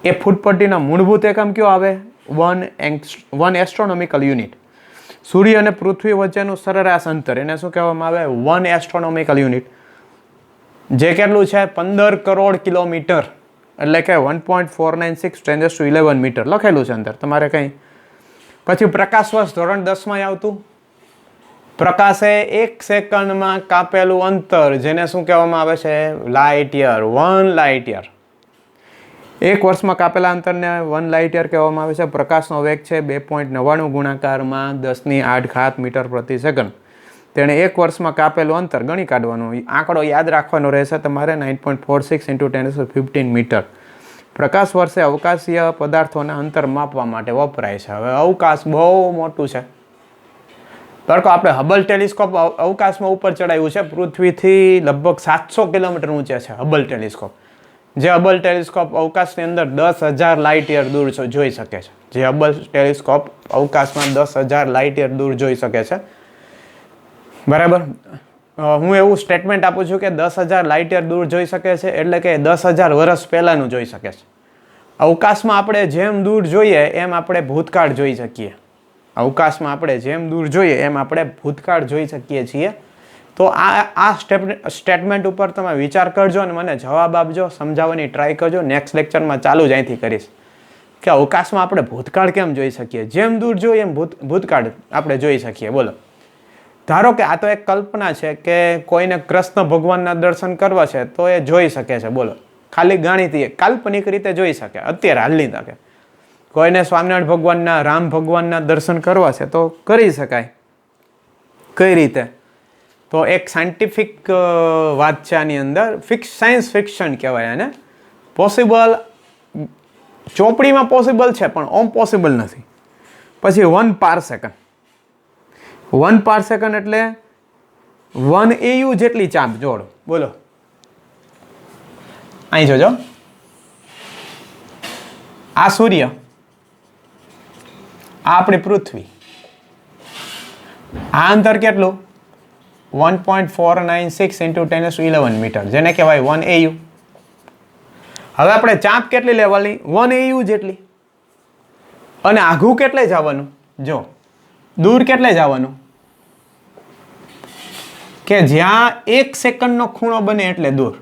એ ફૂટપટ્ટીના મૂળભૂત એકમ કયો આવે? 1 એસ્ટ્રોનોમિકલ યુનિટ. સૂર્ય અને પૃથ્વી વચ્ચેનું સરેરાશ અંતર, એને શું કહેવામાં આવે? 1 એસ્ટ્રોનોમિકલ યુનિટ. જે કેટલું છે? 15 કરોડ કિલોમીટર, એટલે કે 1.496 × 10⁻11 મીટર લખેલું છે અંદર, તમારે કંઈ. પછી પ્રકાશ વર્ષ ધોરણ 10માં આવતું. પ્રકાશે 1 સેકન્ડમાં કાપેલું અંતર, જેને શું કહેવામાં આવે છે? Light year. 1 light year. 1 વર્ષમાં કાપેલા અંતરને 1 લાઇટ યર કહેવામાં આવે છે. પ્રકાશનો વેગ છે 2.99 ગુણાકારમાં 10⁸ મીટર પ્રતિ સેકન્ડ. તેણે 1 વર્ષમાં કાપેલું અંતર ગણી કાઢવાનું. આંકડો યાદ રાખવાનો રહેશે તમારે, 9.46 × 10⁻15 મીટર. પ્રકાશ વર્ષે અવકાશીય પદાર્થોના અંતર માપવા માટે વપરાય છે. હવે અવકાશ બહુ મોટું છે બાળકો. આપણે હબલ ટેલિસ્કોપ અવકાશમાં ઉપર ચડાવ્યું છે, પૃથ્વીથી લગભગ 700 કિલોમીટર ઊંચે છે હબલ ટેલિસ્કોપ. જે હબલ ટેલિસ્કોપ અવકાશની અંદર 10,000 લાઇટ યર દૂર જોઈ શકે છે. જે હબલ ટેલિસ્કોપ અવકાશમાં 10,000 લાઇટ યર દૂર જોઈ શકે છે. બરાબર. હું એવું સ્ટેટમેન્ટ આપું છું કે 10,000 લાઇટ યર દૂર જોઈ શકે છે, એટલે કે 10,000 વર્ષ પહેલાંનું જોઈ શકે છે. અવકાશમાં આપણે જેમ દૂર જોઈએ એમ આપણે ભૂતકાળ જોઈ શકીએ. અવકાશમાં આપણે જેમ દૂર જોઈએ એમ આપણે ભૂતકાળ જોઈ શકીએ છીએ. તો આ સ્ટેટમેન્ટ ઉપર તમે વિચાર કરજો અને મને જવાબ આપજો, સમજાવવાની ટ્રાય કરજો. નેક્સ્ટ લેક્ચરમાં ચાલુ જ અહીંથી કરીશ કે અવકાશમાં આપણે ભૂતકાળ કેમ જોઈ શકીએ. જેમ દૂર જોઈએ એમ ભૂતકાળ આપણે જોઈ શકીએ. બોલો, ધારો કે આ તો એક કલ્પના છે કે કોઈને કૃષ્ણ ભગવાનના દર્શન કરવા છે તો એ જોઈ શકે છે. બોલો, ખાલી ગણિતીય કાલ્પનિક રીતે જોઈ શકે અત્યારે હાલની તકે. કોઈને સ્વામિનારાયણ ભગવાનના, રામ ભગવાનના દર્શન કરવા છે તો કરી શકાય. કઈ રીતે? તો એક સાયન્ટિફિક વાત છે આની અંદર, સાયન્સ ફિક્શન કહેવાય એને. પોસિબલ, ચોપડીમાં પોસિબલ છે પણ ઓમ પોસિબલ નથી. પછી 1 પારસેકન્ડ. 1 પારસેકન્ડ એટલે 1 AU જેટલી ચાંપ જોડો. બોલો, અહીં જોજો, આ સૂર્ય, આ આપણી પૃથ્વી, આ અંતર કેટલું? 1.496 × 10⁻11 મીટર, જેને કહેવાય 1 AU. હવે આપણે ચાંપ કેટલી લેવાની? 1 AU જેટલી. અને આઘું કેટલે જવાનું? જો દૂર કેટલે જવાનું? કે જ્યાં 1 સેકન્ડનો ખૂણો બને એટલે દૂર.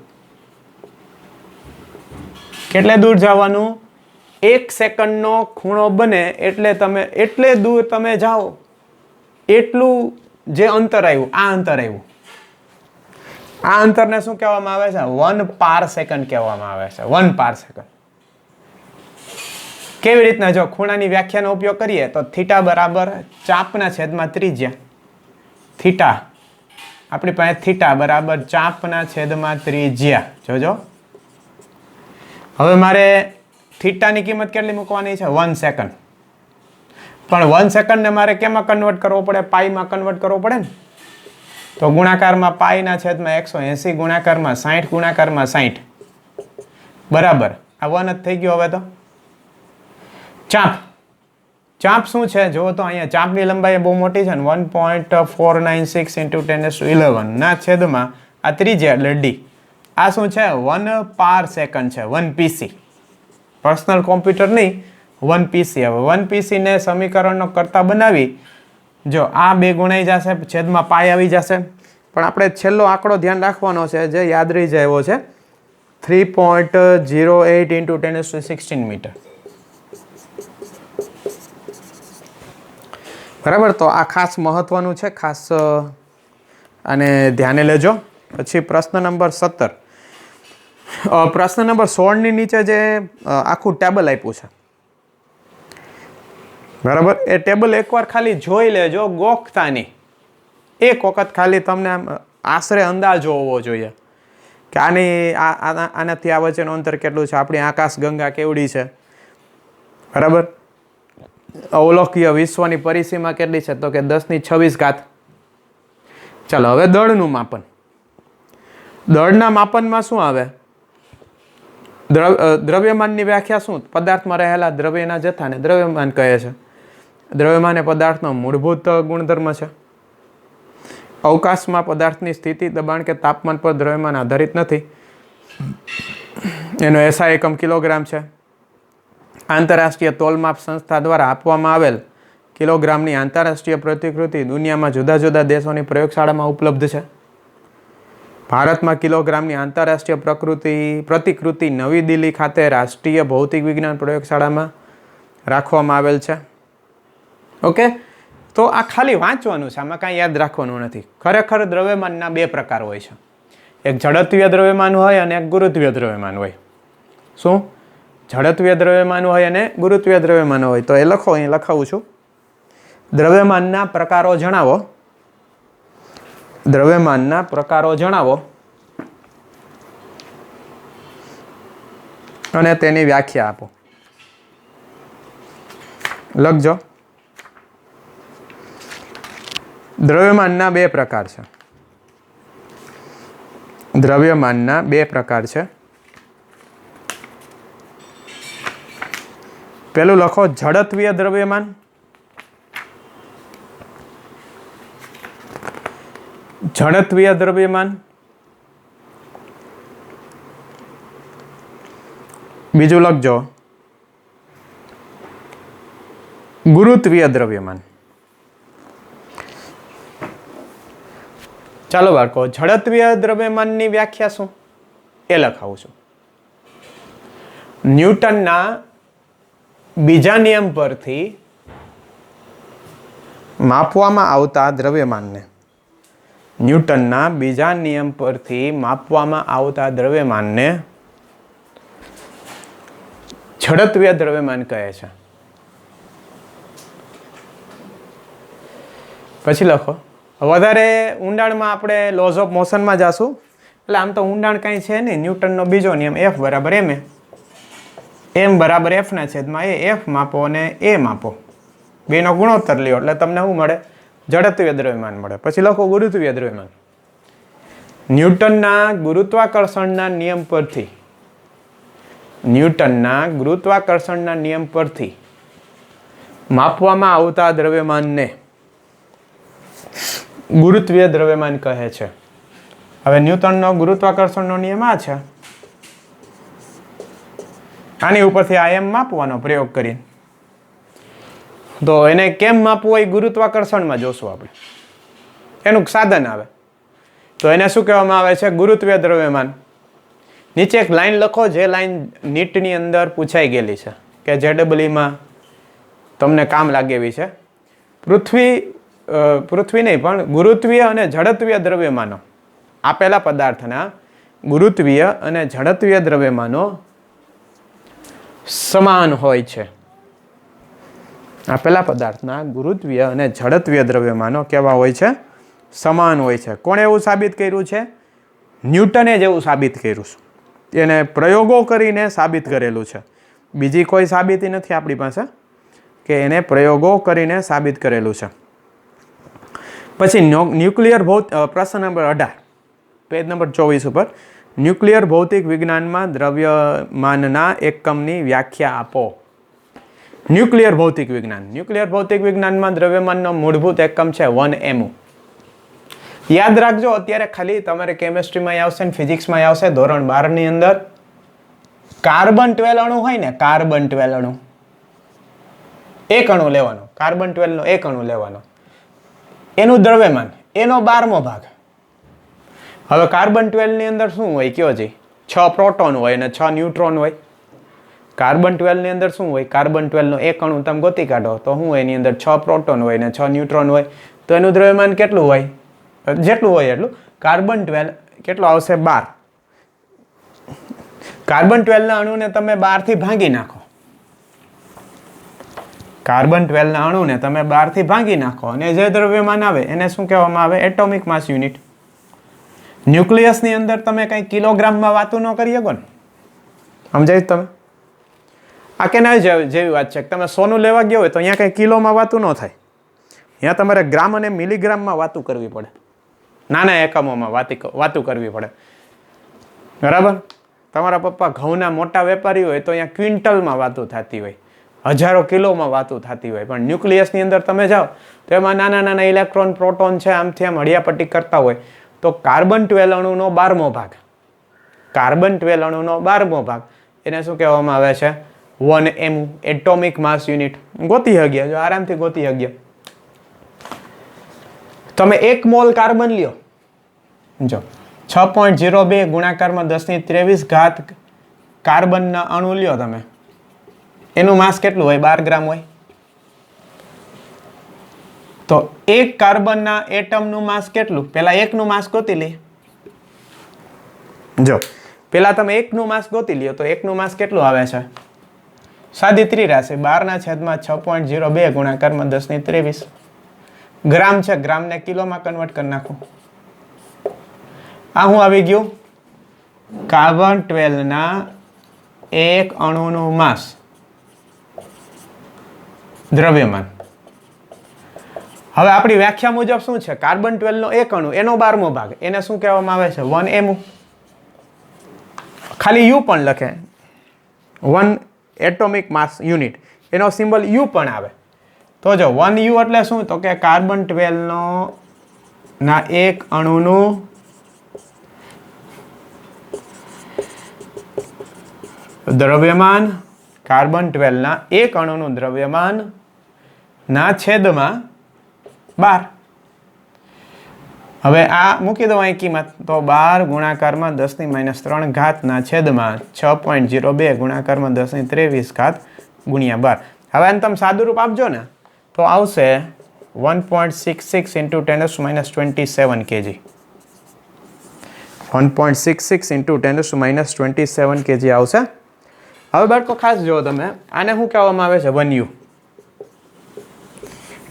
કેટલે દૂર જવાનું? 1 સેકન્ડનો ખૂણો બને એટલે તમે એટલે દૂર તમે જાઓ એટલું જે અંતર આવ્યું આ અંતર આવ્યું આ અંતરને શું કહેવામાં આવે છે 1 પારસેકન્ડ કહેવામાં આવે છે 1 પારસેકન્ડ કેવી રીતના જો ખૂણાની વ્યાખ્યાનો ઉપયોગ કરીએ તો થીટા બરાબર ચાપના છેદમાં ત્રિજ્યા થીટા આપણી પાસે થીટા બરાબર ચાપના છેદમાં ત્રિજ્યા જોજો હવે મારે થીટાની કિંમત કેટલી મૂકવાની છે 1 સેકન્ડ પણ 1 સેકન્ડને મારે કેમાં કન્વર્ટ કરવો પડે પાઈમાં કન્વર્ટ કરવો પડે ને તો ગુણાકારમાં પાઈના છેદમાં 180 ગુણાકારમાં 60 ગુણાકારમાં 60 બરાબર આ 1 જ થઈ ગયો હવે તો ચાપ ચાપ શું છે જો તો અહીંયા ચાપની લંબાઈ બહુ મોટી છે ને 1.496 into 10⁻11 ના છેદમાં આ ત્રિજ્યા એટલે d આ શું છે 1 પારસેકન્ડ છે 1 પીસી પર્સનલ કોમ્પ્યુટર નહીં 1 પીસી હવે 1 પીસી ને સમીકરણનો કરતા બનાવી જો આ બે ગુણાઈ જશે છેદમાં પાઈ આવી જશે પણ આપણે છેલ્લો આંકડો ધ્યાન રાખવાનો છે જે યાદ રહી જાય એવો છે 3.08 into 10⁻16 મીટર બરાબર તો આ ખાસ મહત્વનું છે ખાસ આને ધ્યાને લેજો પછી પ્રશ્ન નંબર 17 પ્રશ્ન નંબર 16 ની નીચે જે આખું ટેબલ આપ્યું છે બરાબર એ ટેબલ એકવાર ખાલી જોઈ લેજો ગોખતાની એક વખત ખાલી તમને આમ આશરે અંદાજો હોવો જોઈએ કે આનાથી આ વચ્ચેનું અંતર કેટલું છે આપણી આકાશગંગા કેવડી છે બરાબર અવલોકીય વિશ્વની પરિસીમા કેટલી છે તો કે 10⁻26 ચાલો હવે દળનું માપન દળના માપનમાં શું આવે દ્રવ્યમાનની વ્યાખ્યા શું પદાર્થમાં રહેલા દ્રવ્યના જથ્થાને દ્રવ્યમાન કહે છે દ્રવ્યમાન એ પદાર્થનો મૂળભૂત ગુણધર્મ છે અવકાશમાં પદાર્થની સ્થિતિ દબાણ કે તાપમાન પર દ્રવ્યમાન આધારિત નથી એનો એસઆઈ એકમ કિલોગ્રામ છે આંતરરાષ્ટ્રીય તોલમાપ સંસ્થા દ્વારા આપવામાં આવેલ કિલોગ્રામની આંતરરાષ્ટ્રીય પ્રતિકૃતિ દુનિયામાં જુદા જુદા દેશોની પ્રયોગશાળામાં ઉપલબ્ધ છે ભારતમાં કિલોગ્રામની આંતરરાષ્ટ્રીય પ્રતિકૃતિ નવી દિલ્હી ખાતે રાષ્ટ્રીય ભૌતિક વિજ્ઞાન પ્રયોગશાળામાં રાખવામાં આવેલ છે ઓકે તો આ ખાલી વાંચવાનું છે આમાં કાંઈ યાદ રાખવાનું નથી ખરેખર દ્રવ્યમાનના બે પ્રકાર હોય છે એક જડત્વીય દ્રવ્યમાન હોય અને એક ગુરુત્વીય દ્રવ્યમાન હોય શું જડત્વીય દ્રવ્યમાન હોય અને ગુરુત્વીય દ્રવ્યમાન હોય તો એ લખો અહીં લખાવું છું દ્રવ્યમાનના પ્રકારો જણાવો દ્રવ્યમાનના પ્રકારો જણાવો અને તેની વ્યાખ્યા આપો લખજો દ્રવ્યમાનના બે પ્રકાર છે દ્રવ્યમાનના બે પ્રકાર છે પેલું લખો જડત્વીય દ્રવ્યમાન જડત્વીય દ્રવ્યમાન બીજું લખજો ગુરુત્વીય દ્રવ્યમાન ચાલો બાળકો જડત્વીય દ્રવ્યમાનની વ્યાખ્યા શું એ લખાવું છું ન્યૂટનના બીજા નિયમ પરથી માપવામાં આવતા દ્રવ્યમાનને ન્યૂટનના બીજા નિયમ પરથી માપવામાં આવતા દ્રવ્યમાનને જડત્વીય દ્રવ્યમાન કહે છે પછી લખો વધારે ઊંડાણમાં આપણે લોઝ ઓફ મોશનમાં જાશું એટલે આમ તો ઊંડાણ કાંઈ છે નહીં ન્યૂટનનો બીજો નિયમ F બરાબર m m બરાબર F ના છેદમાં F માપો અને a માપો બેનો ગુણોત્તર લ્યો એટલે તમને શું મળે જડત્વીય દ્રવ્યમાન મળે પછી લખો ગુરુત્વીય દ્રવ્યમાન ન્યૂટનના ગુરુત્વાકર્ષણના નિયમ પરથી ન્યૂટનના ગુરુત્વાકર્ષણના નિયમ પરથી માપવામાં આવતા દ્રવ્યમાનને ગુરુત્વીય દ્રવ્યમાન કહે છે હવે ન્યૂટનનો ગુરુત્વાકર્ષણનો નિયમ આ છે આની ઉપરથી આ એમ માપવાનો પ્રયોગ કરીને તો એને કેમ માપવું હોય ગુરુત્વાકર્ષણમાં જોશું આપણે એનું સાધન આવે તો એને શું કહેવામાં આવે છે ગુરુત્વીય દ્રવ્યમાન નીચે એક લાઈન લખો જે લાઈન નીટની અંદર પૂછાઈ ગયેલી છે કે JEE તમને કામ લાગે એવી છે. પૃથ્વી નહીં પણ ગુરુત્વીય અને જડત્વીય દ્રવ્યમાનો, આપેલા પદાર્થના ગુરુત્વીય અને જડત્વીય દ્રવ્યમાનો સમાન હોય છે. આપેલા પદાર્થના ગુરુત્વીય અને જડત્વીય દ્રવ્યમાનો કેવા હોય છે? સમાન હોય છે. કોણે એવું સાબિત કર્યું છે? ન્યૂટને જ એવું સાબિત કર્યું છે. એને પ્રયોગો કરીને સાબિત કરેલું છે. બીજી કોઈ સાબિતી નથી આપણી પાસે કે એને પ્રયોગો કરીને સાબિત કરેલું છે. પછી ન્યુક્લિયર પ્રશ્ન નંબર 18, પેજ નંબર 24 ઉપર, ન્યુક્લિયર ભૌતિક વિજ્ઞાનમાં દ્રવ્યમાનના એકમની વ્યાખ્યા આપો. ન્યુક્લિયર ભૌતિક વિજ્ઞાનમાં દ્રવ્યમાનનો મૂળભૂત એકમ છે 1 mu. યાદ રાખજો, અત્યારે ખાલી તમારે કેમેસ્ટ્રીમાં આવશે ને ફિઝિક્સમાં આવશે ધોરણ 12 ની અંદર કાર્બન 12 અણુ હોય ને, કાર્બન 12 અણુ, એક અણુ લેવાનો, કાર્બન 12 નો એક અણુ લેવાનો, એનું દ્રવ્યમાન, એનો 12મો ભાગ. હવે કાર્બન 12 ની અંદર શું હોય કયો જી? 6 પ્રોટોન હોય અને 6 ન્યુટ્રોન હોય. કાર્બન 12 ની અંદર શું હોય? કાર્બન 12 નો એક અણુ તમે ગોતી કાઢો તો શું હોય? એની અંદર 6 પ્રોટોન હોય અને 6 ન્યુટ્રોન હોય. તો એનું દ્રવ્યમાન કેટલું હોય? જેટલું હોય એટલું. કાર્બન 12 કેટલો આવશે? 12. કાર્બન 12 ના અણુને તમે 12 થી ભાંગી નાખો. કાર્બન 12 ના અણુને તમે 12 થી ભાંગી નાખો અને જે દ્રવ્યમાન આવે એને શું કહેવામાં આવે? એટોમિક માસ યુનિટ. ન્યુક્લિયસની અંદર તમે કંઈ કિલોગ્રામમાં વાતું ન કરી શકો ને, સમજાય તમે? આ કેના જેવી વાત છે કે તમે સોનું લેવા ગયા હોય તો અહીંયા કંઈ કિલોમાં વાતું ન થાય. અહીંયા તમારે ગ્રામ અને મિલીગ્રામમાં વાતું કરવી પડે, નાના એકમોમાં વાતું કરવી પડે. બરાબર? તમારા પપ્પા ઘઉંના મોટા વેપારી હોય તો અહીંયા ક્વિન્ટલમાં વાતું થતી હોય, હજારો કિલોમાં વાતું થતી હોય. પણ ન્યુક્લિયસની અંદર તમે જાઓ તો એમાં નાના નાના ઇલેક્ટ્રોન, પ્રોટોન છે, આમથી આમ હળિયાપટ્ટી કરતા હોય. તો કાર્બન 12 અણુનો 12મો ભાગ, કાર્બન 12 અણુનો 12મો ભાગ, એને શું કહેવામાં આવે છે? 1 mu, એટોમિક માસ યુનિટ. ગોતી હગ્યા, જો આરામથી ગોતી હગ્યા. તમે 1 મોલ કાર્બન લ્યો, જો 6.02 ગુણાકારમાં 10⁻23 ઘાત કાર્બનના અણુ લ્યો તમે, એનું માસ કેટલું હોય? 12 ગ્રામ હોય. તો એક કાર્બનના એટમનું માસ કેટલું? પેલા એકનું માસ ગોતી લે. જો પેલા તમે એકનું માસ ગોતી લ્યો તો એકનું માસ કેટલું આવે છે? સાદી ત્રિરાશી 12/6.02 ગુણાકારમાં 10⁻23 ગ્રામ છે. ગ્રામને કિલોમાં કન્વર્ટ કરી નાખો. આ શું આવી ગયું? કાર્બન 12 ના એક અણુનું માસ, દ્રવ્યમાન. હવે આપણી વ્યાખ્યા મુજબ શું છે? કાર્બન 12 નો એક અણુ, એનો 12મો ભાગ, એને શું કહેવામાં આવે છે? 1 mu. ખાલી યુ પણ લખે, 1 એટોમિક માસ યુનિટ, એનો સિમ્બલ યુ પણ આવે. તો જો 1 u એટલે શું? તો કે કાર્બન 12 નો ના એક અણુનું દ્રવ્યમાન, કાર્બન 12 ના એક અણુનું દ્રવ્યમાન ના છેદમાં 12. હવે આ મૂકી દો અહીં કિંમત, તો 12 ગુણાકારમાં 10⁻³ ઘાત ના છેદમાં 6.02 ગુણાકારમાં 10⁻23 ઘાત ગુણ્યા 12. હવે આને તમે સાદું રૂપ આપજો ને તો આવશે 1.66 × 10⁻27 kg. 1.66 × 10⁻27 kg આવશે. હવે બાળકો ખાસ જુઓ તમે, આને શું કહેવામાં આવે છે? 1 u.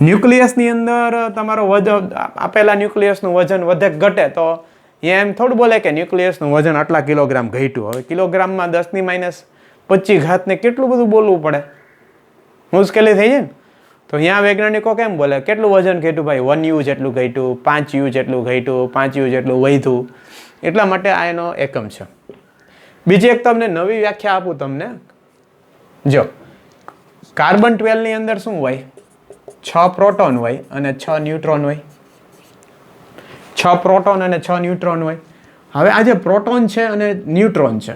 ન્યુક્લિયસની અંદર તમારો વજન, આપેલા ન્યુક્લિયસનું વજન વધે ઘટે તો એમ થોડું બોલે કે ન્યુક્લિયસનું વજન આટલા કિલોગ્રામ ઘટ્યું. હવે કિલોગ્રામમાં 10⁻25 ઘાતને કેટલું બધું બોલવું પડે, મુશ્કેલી થઈ જાય ને. તો અહીંયા વૈજ્ઞાનિકો કેમ બોલે? કેટલું વજન ઘટ્યું ભાઈ? 1 u જેટલું ઘટ્યું, 5 u જેટલું ઘટ્યું, 5 u જેટલું વધ્યું. એટલા માટે આ એનો એકમ છે. બીજી એક તમને નવી વ્યાખ્યા આપું તમને. જો કાર્બન 12 ની અંદર શું હોય? 6 પ્રોટોન હોય અને 6 ન્યુટ્રોન હોય. 6 પ્રોટોન અને 6 ન્યુટ્રોન હોય. હવે આ જે પ્રોટોન છે અને ન્યુટ્રોન છે,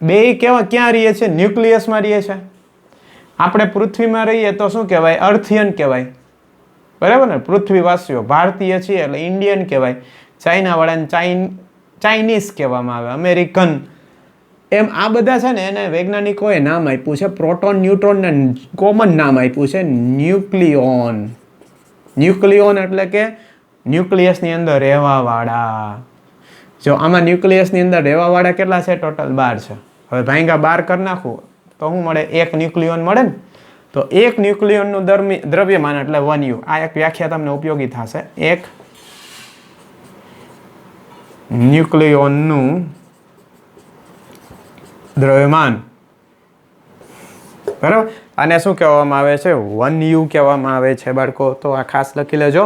બે ક્યાં રહીએ છે? ન્યુક્લિયસમાં રહીએ છે. આપણે પૃથ્વીમાં રહીએ તો શું કહેવાય? અર્થિયન કહેવાય. બરાબર ને? પૃથ્વીવાસીઓ ભારતીય છીએ એટલે ઇન્ડિયન કહેવાય. ચાઇનાવાળાને ચાઇનીઝ કહેવામાં આવે, અમેરિકન, એમ આ બધા છે ને એને વૈજ્ઞાનિકોએ નામ આપ્યું છે પ્રોટોન ન્યુટ્રોનને કોમન નામ આપ્યું છે ન્યુક્લિયોન. ન્યુક્લિયોન એટલે કે ન્યુક્લિયસની અંદર રહેવાવાળા. જો આમાં ન્યુક્લિયસની અંદર રહેવાવાળા કેટલા છે? ટોટલ 12 છે. હવે ભાંગા 12 કરી નાખું તો શું મળે? 1 ન્યુક્લિયોન મળે ને. તો 1 ન્યુક્લિયોનનું દ્રવ્યમાન એટલે 1U. આ એક વ્યાખ્યા તમને ઉપયોગી થશે. 1 ન્યુક્લિયોનનું દ્રવ્યમાન, બરાબર. આને શું કહેવામાં આવે છે? 1U કહેવામાં આવે છે બાળકો. તો આ ખાસ લખી લેજો.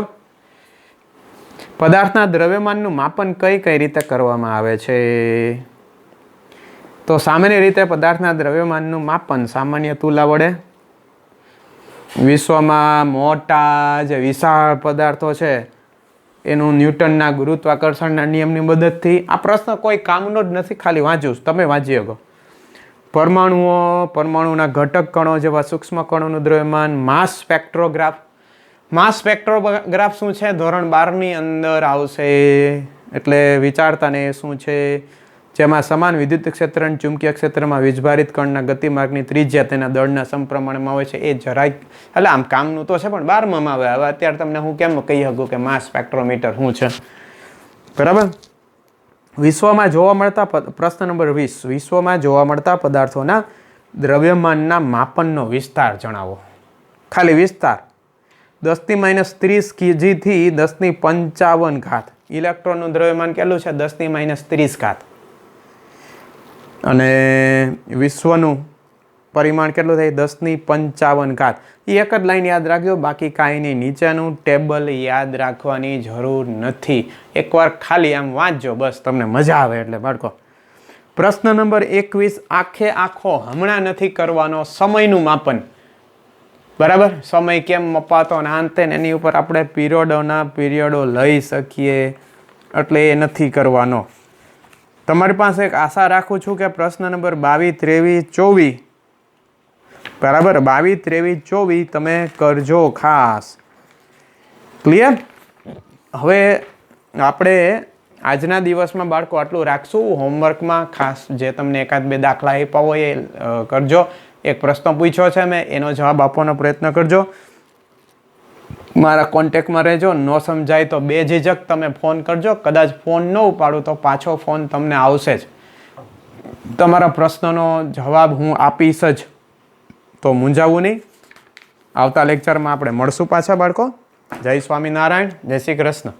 પદાર્થના દ્રવ્યમાનનું માપન કઈ રીતે કરવામાં આવે છે? તો સામાન્ય રીતે પદાર્થના દ્રવ્યમાનનું માપન સામાન્ય તુલા વડે, વિશ્વમાં મોટા જે વિશાળ પદાર્થો છે એનું ન્યૂટનના ગુરુત્વાકર્ષણના નિયમની મદદથી. આ પ્રશ્ન કોઈ કામનો જ નથી, ખાલી વાંચ્યું, તમે વાંચી શકો. પરમાણુઓ, પરમાણુના ઘટક કણો જેવા સૂક્ષ્મ કણોનું દ્રવ્યમાન, માસ સ્પેક્ટ્રોગ્રાફ. માસ સ્પેક્ટ્રોગ્રાફ શું છે? ધોરણ 12ની અંદર આવશે. એટલે વિચારતા ને શું છે? જેમાં સમાન વિદ્યુત ક્ષેત્ર અને ચુંબકીય ક્ષેત્રમાં વીજભારિત કણના ગતિમાર્ગની ત્રિજ્યા તેના દળના સમપ્રમાણમાં હોય છે. એ જરાય એટલે આમ કામનું તો છે પણ 12માં આવે. હવે અત્યારે તમને હું કેમ કહી શકું કે માસ સ્પેક્ટ્રોમીટર શું છે, બરાબર. વિશ્વમાં જોવા મળતા પ્રશ્ન નંબર 20. વિશ્વમાં જોવા મળતા પદાર્થોના દ્રવ્યમાનના માપનનો વિસ્તાર જણાવો. ખાલી વિસ્તાર 10⁻30 kgથી 10⁻55 ઘાત. ઇલેક્ટ્રોનનું દ્રવ્યમાન કેટલું છે? 10⁻30 ઘાત. અને વિશ્વનું પરિમાણ કેટલું થાય? 10⁻55 ઘાત. એ એક જ લાઈન યાદ રાખજો, બાકી કાંઈ નહીં. નીચેનું ટેબલ યાદ રાખવાની જરૂર નથી. એકવાર ખાલી આમ વાંચજો, બસ તમને મજા આવે એટલે બાળકો. પ્રશ્ન નંબર 21. આખો હમણાં નથી કરવાનો. સમયનું માપન, બરાબર. સમય કેમ મપાતો અને અંતે એની ઉપર આપણે પીરિયડો લઈ શકીએ, એટલે એ નથી કરવાનો. તમારી પાસે એક આશા રાખું છું કે પ્રશ્ન નંબર 22, 23, 24, બરાબર, 22, 23, 24 તમે કરજો ખાસ. ક્લિયર? હવે આપણે આજના દિવસમાં બાળકો આટલું રાખશું. હોમવર્કમાં ખાસ જે તમને 1-2 દાખલા આપ્યા હોય એ કરજો. એક પ્રશ્ન પૂછ્યો છે મેં, એનો જવાબ આપવાનો પ્રયત્ન કરજો. મારા કોન્ટેક્ટમાં રહેજો. ન સમજાય તો બેઝિઝક તમે ફોન કરજો. કદાચ ફોન ન ઉપાડું તો પાછો ફોન તમને આવશે જ. તમારા પ્રશ્નનો જવાબ હું આપીશ જ, તો મૂંઝાવું નહીં. આવતા લેક્ચરમાં આપણે મળશું પાછા બાળકો. જય સ્વામિનારાયણ, જય શ્રી કૃષ્ણ.